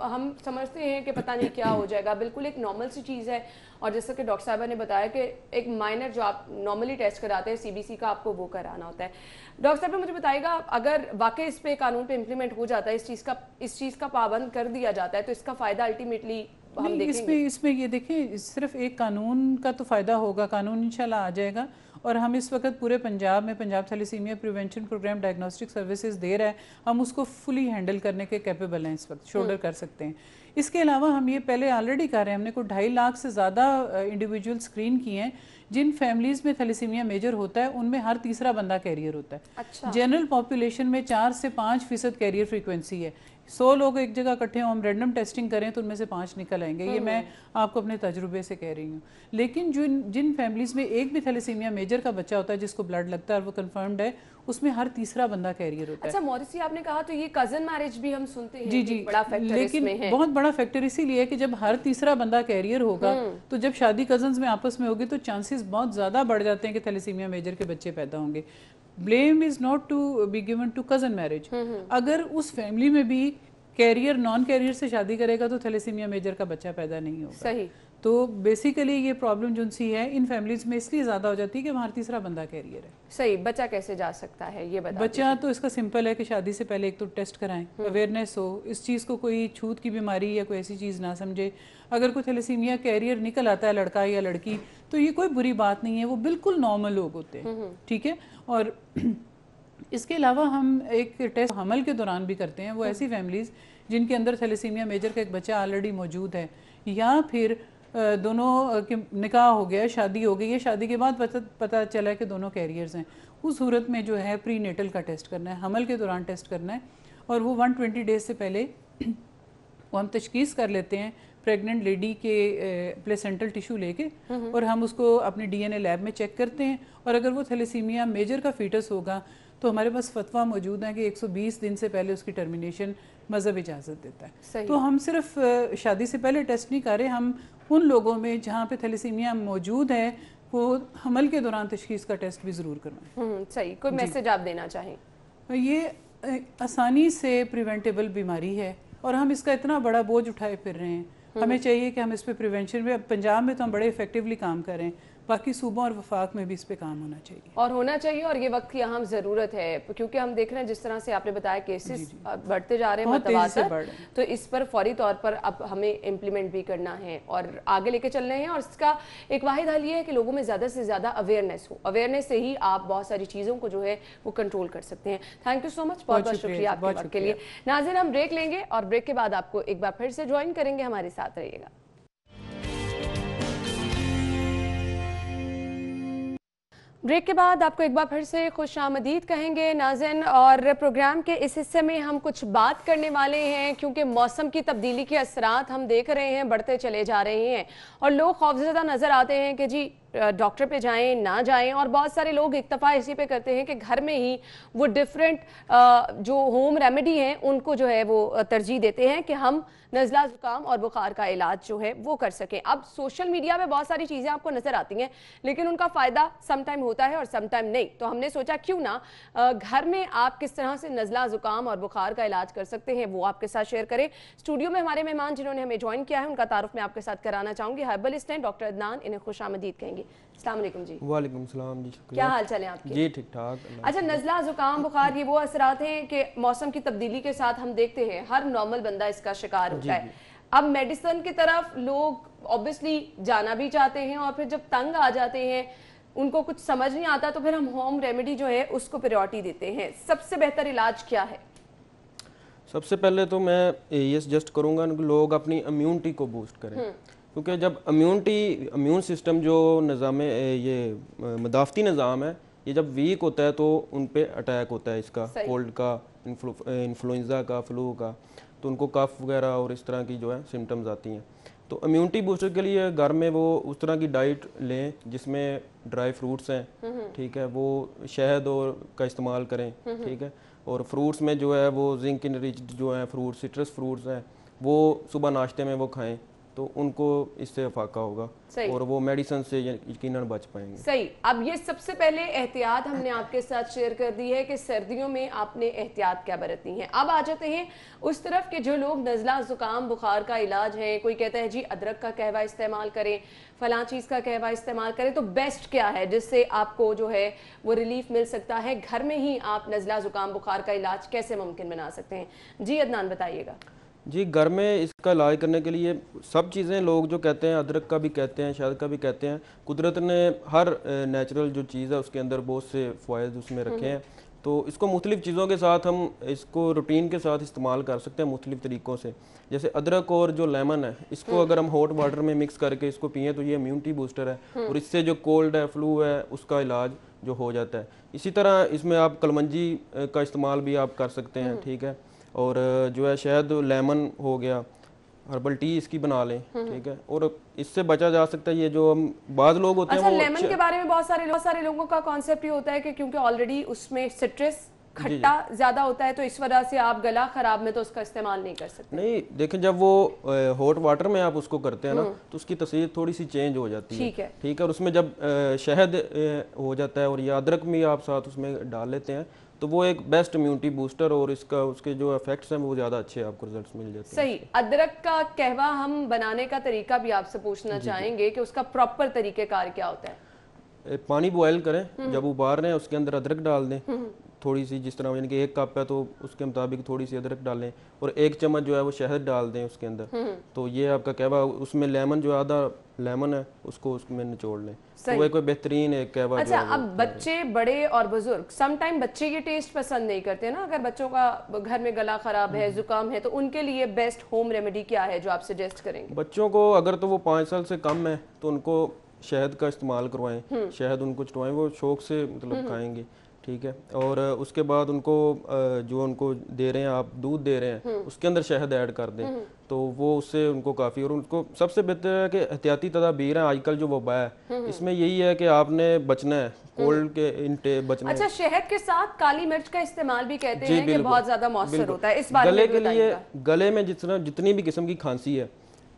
हम समझते हैं कि पता नहीं क्या हो जाएगा, बिल्कुल एक नॉर्मल सी चीज़ है, और जैसा कि डॉक्टर साहबा ने बताया कि एक माइनर जो आप नॉर्मली टेस्ट कराते हैं CBC का, आपको वो कराना होता है। डॉक्टर साहब मुझे बताइएगा, अगर वाकई इस पे कानून पे इम्प्लीमेंट हो जाता है, इस चीज़ का पाबंद कर दिया जाता है, तो इसका फ़ायदा अल्टीमेटली हम देखेंगे? इसमें ये देखें, सिर्फ एक कानून का तो फ़ायदा होगा, कानून इंशाल्लाह आ जाएगा, और हम इस वक्त पूरे पंजाब में Punjab thalassemia prevention program diagnostic services दे रहा है, हम उसको फुली हैंडल करने के कैपेबल हैं, इस वक्त शोल्डर कर सकते हैं। इसके अलावा हम ये पहले ऑलरेडी कर रहे हैं, हमने कोई 2.5 लाख से ज़्यादा इंडिविजुअल स्क्रीन किए हैं जिन फैमिलीज़ में थैलेसीमिया मेजर होता है उनमें हर तीसरा बंदा कैरियर होता है। जनरल पॉपुलेशन में 4 से 5% कैरियर फ्रीक्वेंसी है, 100 लोग एक जगह इकट्ठे हों, हम रैंडम टेस्टिंग करें तो उनमें से 5 निकल आएंगे। ये मैं आपको अपने तजुर्बे से कह रही हूँ। लेकिन जिन फैमिलीज़ में एक भी थैलेसीमिया मेजर का बच्चा होता है जिसको ब्लड लगता है और वो कंफर्म्ड है, उसमें हर तीसरा बंदा कैरियर होता है। अच्छा मौरिसी, आपने कहा तो ये कजन मैरिज भी हम सुनते हैं जी जी, बड़ा फैक्टर लेकिन इसमें है। बहुत बड़ा फैक्टर इसीलिए है कि जब हर तीसरा बंदा कैरियर होगा तो जब शादी कजन्स में आपस में होगी तो चांसेस बहुत ज़्यादा बढ़ जाते हैं कि थैलेसीमिया मेजर के बच्चे पैदा होंगे। Blame is not to be given to cousin marriage. अगर उस फैमिली में भी कैरियर नॉन कैरियर से शादी करेगा तो थैलेसीमिया मेजर का बच्चा पैदा नहीं होगा। सही। तो बेसिकली ये प्रॉब्लम जो सी है इन फैमिलीज में इसलिए ज़्यादा हो जाती है कि वहाँ तीसरा बंदा कैरियर है। सही। बच्चा कैसे जा सकता है ये बता। बच्चा तो इसका सिंपल है कि शादी से पहले एक तो टेस्ट कराएं, अवेयरनेस हो, इस चीज़ को कोई छूत की बीमारी या कोई ऐसी चीज़ ना समझे। अगर कोई थैलेसीमिया कैरियर निकल आता है लड़का या लड़की तो ये कोई बुरी बात नहीं है, वो बिल्कुल नॉर्मल लोग होते हैं, ठीक है। और इसके अलावा हम एक टेस्ट हमल के दौरान भी करते हैं, वो ऐसी फैमिलीज़ जिनके अंदर थैलेसीमिया मेजर का एक बच्चा ऑलरेडी मौजूद है या फिर दोनों के निकाह हो गया, शादी हो गई है, शादी के बाद पता चला है कि दोनों कैरियर्स हैं, उस सूरत में जो है प्री नेटल का टेस्ट करना है, हमल के दौरान टेस्ट करना है। और वो 120 डेज से पहले वो हम तशखीस कर लेते हैं प्रेग्नेंट लेडी के प्लेसेंटल टिश्यू लेके और हम उसको अपने DNA लैब में चेक करते हैं। और अगर वो थैलेसीमिया मेजर का फीटस होगा तो हमारे पास फतवा मौजूद है कि 120 दिन से पहले उसकी टर्मिनेशन मज़हब इजाज़त देता है। तो हम सिर्फ शादी से पहले टेस्ट नहीं कर रहे, हम उन लोगों में जहाँ पे थैलेसीमिया मौजूद है वो हमल के दौरान तशखीस का टेस्ट भी ज़रूर करवाएं। सही। कोई मैसेज आप देना चाहें? ये आसानी से प्रिवेंटेबल बीमारी है और हम इसका इतना बड़ा बोझ उठाए फिर रहे हैं। हमें चाहिए कि हम इस पे प्रिवेंशन में, पंजाब में तो हम बड़े इफेक्टिवली काम कर रहे हैं, बाकी सूबों और वफाक में भी इस पे काम होना चाहिए और होना चाहिए। और ये वक्त की अहम ज़रूरत है क्योंकि हम देख रहे हैं जिस तरह से आपने बताया केसेस बढ़ते जा रहे हैं मतवातर, तो इस पर फौरी तौर पर अब हमें इम्प्लीमेंट भी करना है और आगे लेके चल रहे हैं। और इसका एक वाहिद हल ये है कि लोगों में ज़्यादा से ज़्यादा अवेयरनेस हो। अवेयरनेस से ही आप बहुत सारी चीज़ों को जो है वो कंट्रोल कर सकते हैं। थैंक यू सो मच, बहुत बहुत शुक्रिया आपके वक्त के लिए। नाज़रीन, हम ब्रेक लेंगे और ब्रेक के बाद आपको एक बार फिर से ज्वाइन करेंगे, हमारे साथ रहिएगा। ब्रेक के बाद आपको एक बार फिर से खुशामदीद कहेंगे नाज़रीन। और प्रोग्राम के इस हिस्से में हम कुछ बात करने वाले हैं क्योंकि मौसम की तब्दीली के असरात हम देख रहे हैं बढ़ते चले जा रहे हैं और लोग खौफजदा नज़र आते हैं कि जी डॉक्टर पे जाएं ना जाएं। और बहुत सारे लोग इक्तफा इसी पे करते हैं कि घर में ही वो डिफरेंट जो होम रेमेडी हैं उनको जो है वो तरजीह देते हैं कि हम नज़ला ज़ुकाम और बुखार का इलाज जो है वो कर सकें। अब सोशल मीडिया पे बहुत सारी चीज़ें आपको नज़र आती हैं लेकिन उनका फ़ायदा सम टाइम होता है और सम टाइम नहीं, तो हमने सोचा क्यों ना घर में आप किस तरह से नज़ला ज़ुकाम और बुखार का इलाज कर सकते हैं वो आपके साथ शेयर करें। स्टूडियो में हमारे मेहमान जिन्होंने हमें ज्वाइन किया है उनका तारुफ मैं आपके साथ कराना चाहूँगी। हर्बलिस्ट हैं डॉक्टर अदनान, इन्हें खुशामदीद कहेंगे। अस्सलाम वालेकुम जी। वालेकुम सलाम जी, क्या हाल चाल है आपके? जी ठीक ठाक। अच्छा, नज़ला ज़ुकाम बुखार ये वो असरात हैं कि मौसम की तब्दीली के साथ हम देखते हैं हर नॉर्मल बंदा इसका शिकार होता है। अब मेडिसिन की तरफ लोग ऑब्वियसली जाना भी चाहते हैं और फिर जब तंग आ जाते हैं उनको कुछ समझ नहीं आता तो फिर हम होम रेमेडी जो है उसको प्रायोरिटी देते हैं। सबसे बेहतर इलाज क्या है? सबसे पहले तो मैं ये सजेस्ट करूँगा लोग अपनी इम्यूनिटी को बूस्ट करें क्योंकि जब इम्यून सिस्टम जो निज़ाम ये मदाफ़ती निज़ाम है ये जब वीक होता है तो उन पे अटैक होता है इसका, कोल्ड का, इन्फ्लुएंजा का, फ्लू का, तो उनको कफ वगैरह और इस तरह की जो है सिम्टम्स आती हैं। तो इम्यूनिटी बूस्टर के लिए घर में वो उस तरह की डाइट लें जिसमें ड्राई फ्रूट्स हैं, ठीक है, वो शहद और का इस्तेमाल करें, ठीक है, और फ्रूट्स में जो है वो जिंक इनरिच्ड जो है फ्रूट, सिट्रस फ्रूट्स हैं वो सुबह नाश्ते में वो खाएं तो उनको इससे फाका होगा और वो मेडिसिन से यकीनन बच पाएंगे। सही। अब ये सबसे पहले एहतियात हमने आपके साथ शेयर कर दी है कि सर्दियों में आपने एहतियात क्या बरतनी है। अब आ जाते हैं उस तरफ के जो लोग नज़ला ज़ुकाम बुखार का इलाज है, कोई कहता है जी अदरक का कहवा इस्तेमाल करें, फलां चीज़ का कहवा इस्तेमाल करें, तो बेस्ट क्या है जिससे आपको जो है वो रिलीफ मिल सकता है? घर में ही आप नज़ला ज़ुकाम बुखार का इलाज कैसे मुमकिन बना सकते हैं? जी अदनान बताइएगा। जी, घर में इसका इलाज करने के लिए सब चीज़ें लोग जो कहते हैं, अदरक का भी कहते हैं, शहद का भी कहते हैं, कुदरत ने हर नेचुरल जो चीज़ है उसके अंदर बहुत से फ़ायदे उसमें रखे हैं। तो इसको मुख्तलिफ़ चीज़ों के साथ हम इसको रूटीन के साथ इस्तेमाल कर सकते हैं मुख्तलिफ़ तरीक़ों से। जैसे अदरक और जो लेमन है इसको अगर हम हॉट वाटर में मिक्स करके इसको पिएँ तो ये इम्यूनिटी बूस्टर है और इससे जो कोल्ड है, फ्लू है, उसका इलाज जो हो जाता है। इसी तरह इसमें आप कलमंजी का इस्तेमाल भी आप कर सकते हैं, ठीक है, और जो है शहद लेमन हो गया, हर्बल टी इसकी बना लें, ठीक है, और इससे बचा जा सकता है ये जो हम बाद लोग होते हैं। अच्छा, लेमन के बारे में बहुत सारे लोगों का कॉन्सेप्ट ये होता है कि क्योंकि ऑलरेडी उसमें सिट्रस खट्टा ज्यादा होता है तो इस वजह से आप गला खराब में तो उसका इस्तेमाल नहीं कर सकते। नहीं, देखें जब वो हॉट वाटर में आप उसको करते हैं ना तो उसकी तसीर थोड़ी सी चेंज हो जाती है, ठीक है, और उसमें जब शहद हो जाता है और ये अदरक भी आप साथ उसमें डाल लेते हैं तो वो एक बेस्ट इम्यूनिटी बूस्टर और इसका उसके जो इफेक्ट्स हैं वो ज़्यादा अच्छे आपको रिजल्ट्स मिल जाते हैं। सही। अदरक का कहवा हम बनाने का तरीका भी आपसे पूछना चाहेंगे कि उसका प्रॉपर तरीकेकार क्या होता है? पानी बॉयल करें, जब उबाल रहे हैं उसके अंदर अदरक डाल दें थोड़ी सी, जिस तरह यानी कि 1 कप है तो उसके मुताबिक थोड़ी सी अदरक डालें और 1 चम्मच जो है वो शहद डाल दें उसके अंदर। तो ये आपका कहवा, उसमें लेमन जो आधा लेमन है उसको उसमें निचोड़ लें, तो वो कोई बेहतरीन एक कहवा। अच्छा, अब बच्चे, बड़े और बुजुर्ग, सम टाइम बच्चे ये टेस्ट पसंद नहीं करते ना, अगर बच्चों का घर में गला खराब है, जुकाम है, तो उनके लिए बेस्ट होम रेमेडी क्या है जो आप सजेस्ट करेंगे? बच्चों को अगर तो वो 5 साल से कम है तो उनको शहद का इस्तेमाल करवाएं, शहद उनको चटवाएं, वो शौक से मतलब खाएंगे, ठीक है, और उसके बाद उनको जो उनको दे रहे हैं आप दूध दे रहे हैं उसके अंदर शहद ऐड कर दें तो वो उससे उनको काफ़ी, और उनको सबसे बेहतर है कि एहतियाती तदाबीर है आजकल जो वबा है इसमें यही है कि आपने बचना है, कोल्ड के इनटे बचना है। अच्छा, शहद के साथ काली मिर्च का इस्तेमाल भी कहते हैं कि बहुत ज्यादा मौसर होता है, इस बारे में गले के लिए, गले में जितनी भी किस्म की खांसी है,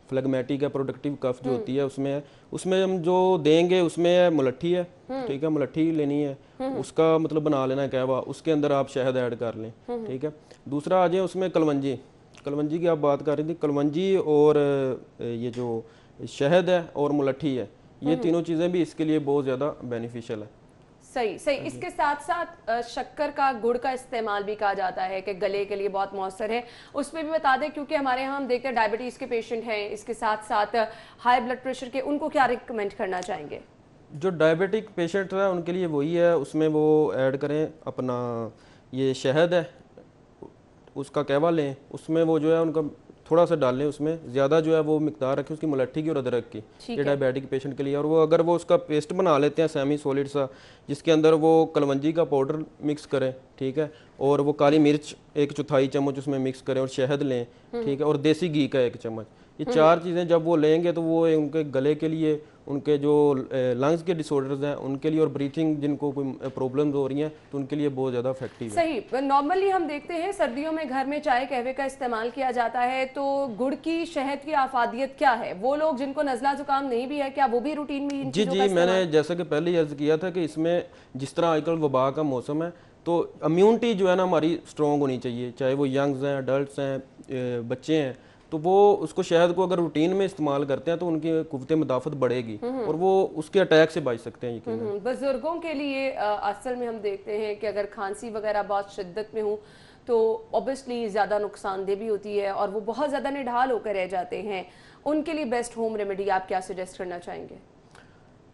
फ्लेगमेटिक है, प्रोडक्टिव कफ जो होती है उसमें हम जो देंगे उसमें मुलट्ठी है, ठीक है, मुलट्ठी लेनी है, उसका मतलब बना लेना है कहवा, उसके अंदर आप शहद ऐड कर लें, ठीक है। दूसरा आ जाए उसमें कलवंजी की आप बात कर रही थी, कलवंजी और ये जो शहद है और मुलट्ठी है, ये तीनों चीज़ें भी इसके लिए बहुत ज़्यादा बेनिफिशियल है। सही। इसके साथ साथ शक्कर का, गुड़ का इस्तेमाल भी कहा जाता है कि गले के लिए बहुत मौसर है, उसमें भी बता दें, क्योंकि हमारे यहाँ हम देखते हैं डायबिटीज़ के पेशेंट हैं, इसके साथ साथ हाई ब्लड प्रेशर के, उनको क्या रिकमेंड करना चाहेंगे? जो डायबिटिक पेशेंट है उनके लिए वही है, उसमें वो ऐड करें अपना ये शहद है, उसका कहवा लें, उसमें वो जो है उनका थोड़ा सा डाल लें, उसमें ज़्यादा जो है वो मिकदार रखें उसकी मुलट्ठी की और अदरक की, ये डायबिटिक पेशेंट के लिए। और वो अगर वो उसका पेस्ट बना लेते हैं सेमी सॉलिड सा, जिसके अंदर वो कलवंजी का पाउडर मिक्स करें, ठीक है, और वो काली मिर्च 1/4 चम्मच उसमें मिक्स करें और शहद लें, ठीक है, और देसी घी का 1 चम्मच, ये 4 चीज़ें जब वो लेंगे तो वो उनके गले के लिए, उनके जो लंग्स के डिसऑर्डर्स हैं उनके लिए और ब्रीथिंग जिनको कोई प्रॉब्लम्स हो रही हैं तो उनके लिए बहुत ज़्यादा इफेक्टिव है। सही। नॉर्मली हम देखते हैं सर्दियों में घर में चाय कहवे का इस्तेमाल किया जाता है, तो गुड़ की, शहद की आफादियत क्या है? वो लोग जिनको नज़ला जुकाम नहीं भी है, क्या वो भी रूटीन में इन चीज़ों का इस्तेमाल? मैंने जैसा कि पहले ही अर्ज किया था कि इसमें जिस तरह आजकल वबा का मौसम है तो इम्यूनिटी जो है ना हमारी स्ट्रॉन्ग होनी चाहिए, चाहे वो यंग्स हैं, अडल्ट हैं, बच्चे हैं, तो वो उसको शहद को अगर रूटीन में इस्तेमाल करते हैं तो उनकी कुव्वत मदाफत बढ़ेगी और वो उसके अटैक से बच सकते हैं यकीनन। बुजुर्गों के लिए असल में हम देखते हैं कि अगर खांसी वगैरह बहुत शिद्दत में हो तो ऑब्वियसली ज़्यादा नुकसानदेह भी होती है और वो बहुत ज़्यादा निढाल होकर रह जाते हैं, उनके लिए बेस्ट होम रेमेडी आप क्या सजेस्ट करना चाहेंगे?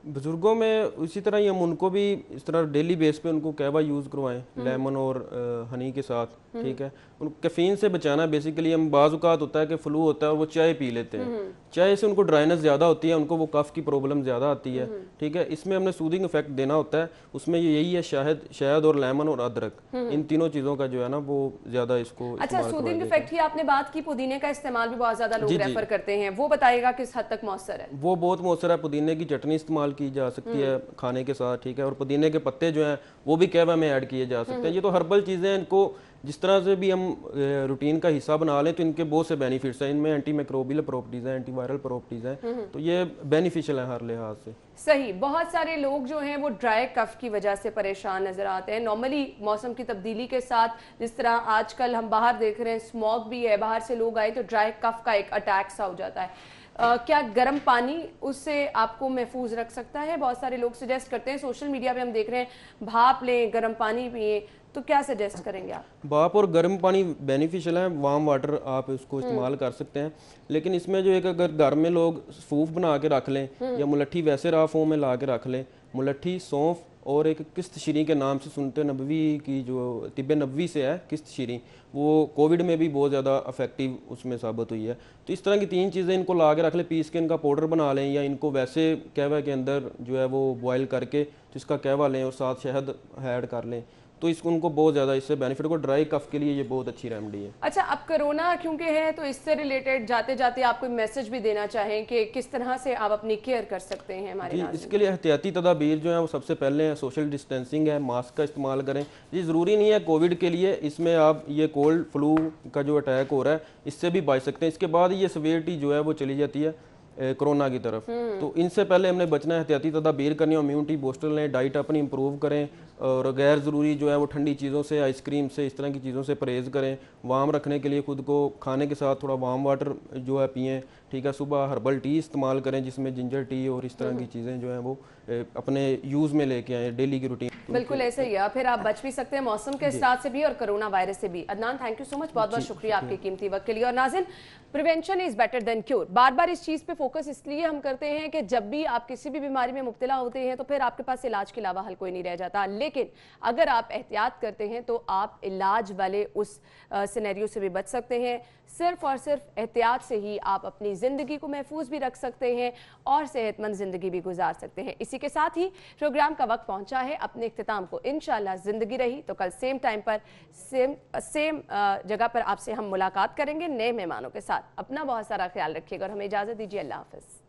बुजुर्गों में इसी तरह ही हम उनको भी इस तरह डेली बेस पे उनको कहवा यूज़ करवाएं लेमन और हनी के साथ, ठीक है, उनको कैफीन से बचाना। बेसिकली हम बाज़ औक़ात होता है कि फ्लू होता है और वो चाय पी लेते हैं, चाय से उनको ड्राइनेस ज़्यादा होती है, उनको वो कफ की प्रॉब्लम ज़्यादा आती है, ठीक है, इसमें हमने सूदिंग इफेक्ट देना होता है, उसमें यही है शहद और लेमन और अदरक, इन तीनों चीज़ों का जो है ना वो ज़्यादा इसको। अच्छा, सूदिंग इफेक्ट की आपने बात की, पुदीने का इस्तेमाल भी बहुत ज़्यादा लोग रेफर करते हैं, वो बताइएगा किस हद तक मौसर है? वो बहुत मौसर है, पुदीने की चटनी इस्तेमाल की जा सकती है खाने के साथ, ठीक है, और पुदीने के पत्ते जो हैं वो भी कहवा में ऐड किए जा सकते हैं। ये तो हर्बल चीज़ें हैं, इनको जिस तरह से भी हम रूटीन का हिस्सा बना लें तो इनके बहुत से बेनिफिट्स हैं, इनमें एंटी माइक्रोबियल प्रॉपर्टीज़ हैं, एंटीवायरल प्रॉपर्टीज़ हैं, तो ये बेनिफिशियल है हर लिहाज से। सही। बहुत सारे लोग जो हैं वो ड्राई कफ की वजह से परेशान नजर आते हैं। नॉर्मली मौसम की तब्दीली के साथ जिस तरह आजकल हम बाहर देख रहे हैं, स्मॉग भी है, बाहर से लोग आए तो ड्राई कफ का एक अटैक सा हो जाता है, क्या गर्म पानी उससे आपको महफूज रख सकता है? बहुत सारे लोग सजेस्ट करते हैं, सोशल मीडिया पे हम देख रहे हैं, भाप लें, गर्म पानी पिए, तो क्या सजेस्ट करेंगे आप? भाप और गर्म पानी बेनिफिशियल है, वार्म वाटर आप इसको इस्तेमाल कर सकते हैं, लेकिन इसमें जो एक अगर घर में लोग सूफ बना के रख लें या मुलट्ठी वैसे रॉ फॉर्म में ला के रख लें, मुलट्ठी, सौंफ और एक किस्त शीरी के नाम से सुनते नबवी की जो तिब्बे नबवी से है किस्त शीरी, वो कोविड में भी बहुत ज़्यादा इफेक्टिव उसमें साबित हुई है। तो इस तरह की 3 चीज़ें इनको ला के रख लें, पीस के इनका पाउडर बना लें या इनको वैसे कहवा के अंदर जो है वो बॉयल करके जिसका कहवा लें और साथ शहद ऐड कर लें, तो इसको उनको बहुत ज़्यादा इससे बेनिफिट को, ड्राई कफ के लिए ये बहुत अच्छी रेमेडी है। अच्छा, अब कोरोना क्योंकि है तो इससे रिलेटेड जाते जाते आप कोई मैसेज भी देना चाहें कि किस तरह से आप अपनी केयर कर सकते हैं हमारे जी, इसके लिए एहतियाती तदाबीर जो है वो सबसे पहले है सोशल डिस्टेंसिंग है, मास्क का इस्तेमाल करें। ये ज़रूरी नहीं है कोविड के लिए, इसमें आप ये कोल्ड फ्लू का जो अटैक हो रहा है इससे भी बच सकते हैं। इसके बाद ये सवेरिटी जो है वो चली जाती है कोरोना की तरफ। तो इनसे पहले हमने बचना है, एहतियाती तदाबीर करनी, इम्यूनिटी बूस्टर लें, डाइट अपनी इंप्रूव करें और गैर ज़रूरी जो है वो ठंडी चीज़ों से, आइसक्रीम से, इस तरह की चीज़ों से परहेज़ करें। वार्म रखने के लिए खुद को खाने के साथ थोड़ा वार्म वाटर जो है पिएं, ठीक है। सुबह हर्बल टी इस्तेमाल करें जिसमें जिंजर टी और इस तरह की चीज़ें जो हैं वो अपने यूज़ में लेके आएँ डेली की रूटीन। बिल्कुल ऐसे ही है, फिर आप बच भी सकते हैं मौसम के हिसाब से भी और कोरोना वायरस से भी। Adnan, thank you so much, बहुत बहुत शुक्रिया आपके कीमती वक्त के लिए। और नाज़रीन, prevention is better than cure. बार बार इस चीज़ पे फोकस इसलिए हम करते हैं कि जब भी आप किसी भी बीमारी में मुब्तला होते हैं तो फिर आपके पास इलाज के अलावा हल कोई नहीं रह जाता, लेकिन अगर आप एहतियात करते हैं तो आप इलाज वाले उस सिनेरियो से भी बच सकते हैं। सिर्फ और सिर्फ एहतियात से ही आप अपनी ज़िंदगी को महफूज भी रख सकते हैं और सेहतमंद ज़िंदगी भी गुजार सकते हैं। इसी के साथ ही प्रोग्राम का वक्त पहुंचा है अपने इख्तिताम को। इंशाल्लाह ज़िंदगी रही तो कल सेम टाइम पर सेम जगह पर आपसे हम मुलाकात करेंगे नए मेहमानों के साथ। अपना बहुत सारा ख्याल रखिएगा और हमें इजाज़त दीजिए। अल्लाह हाफ़िज़।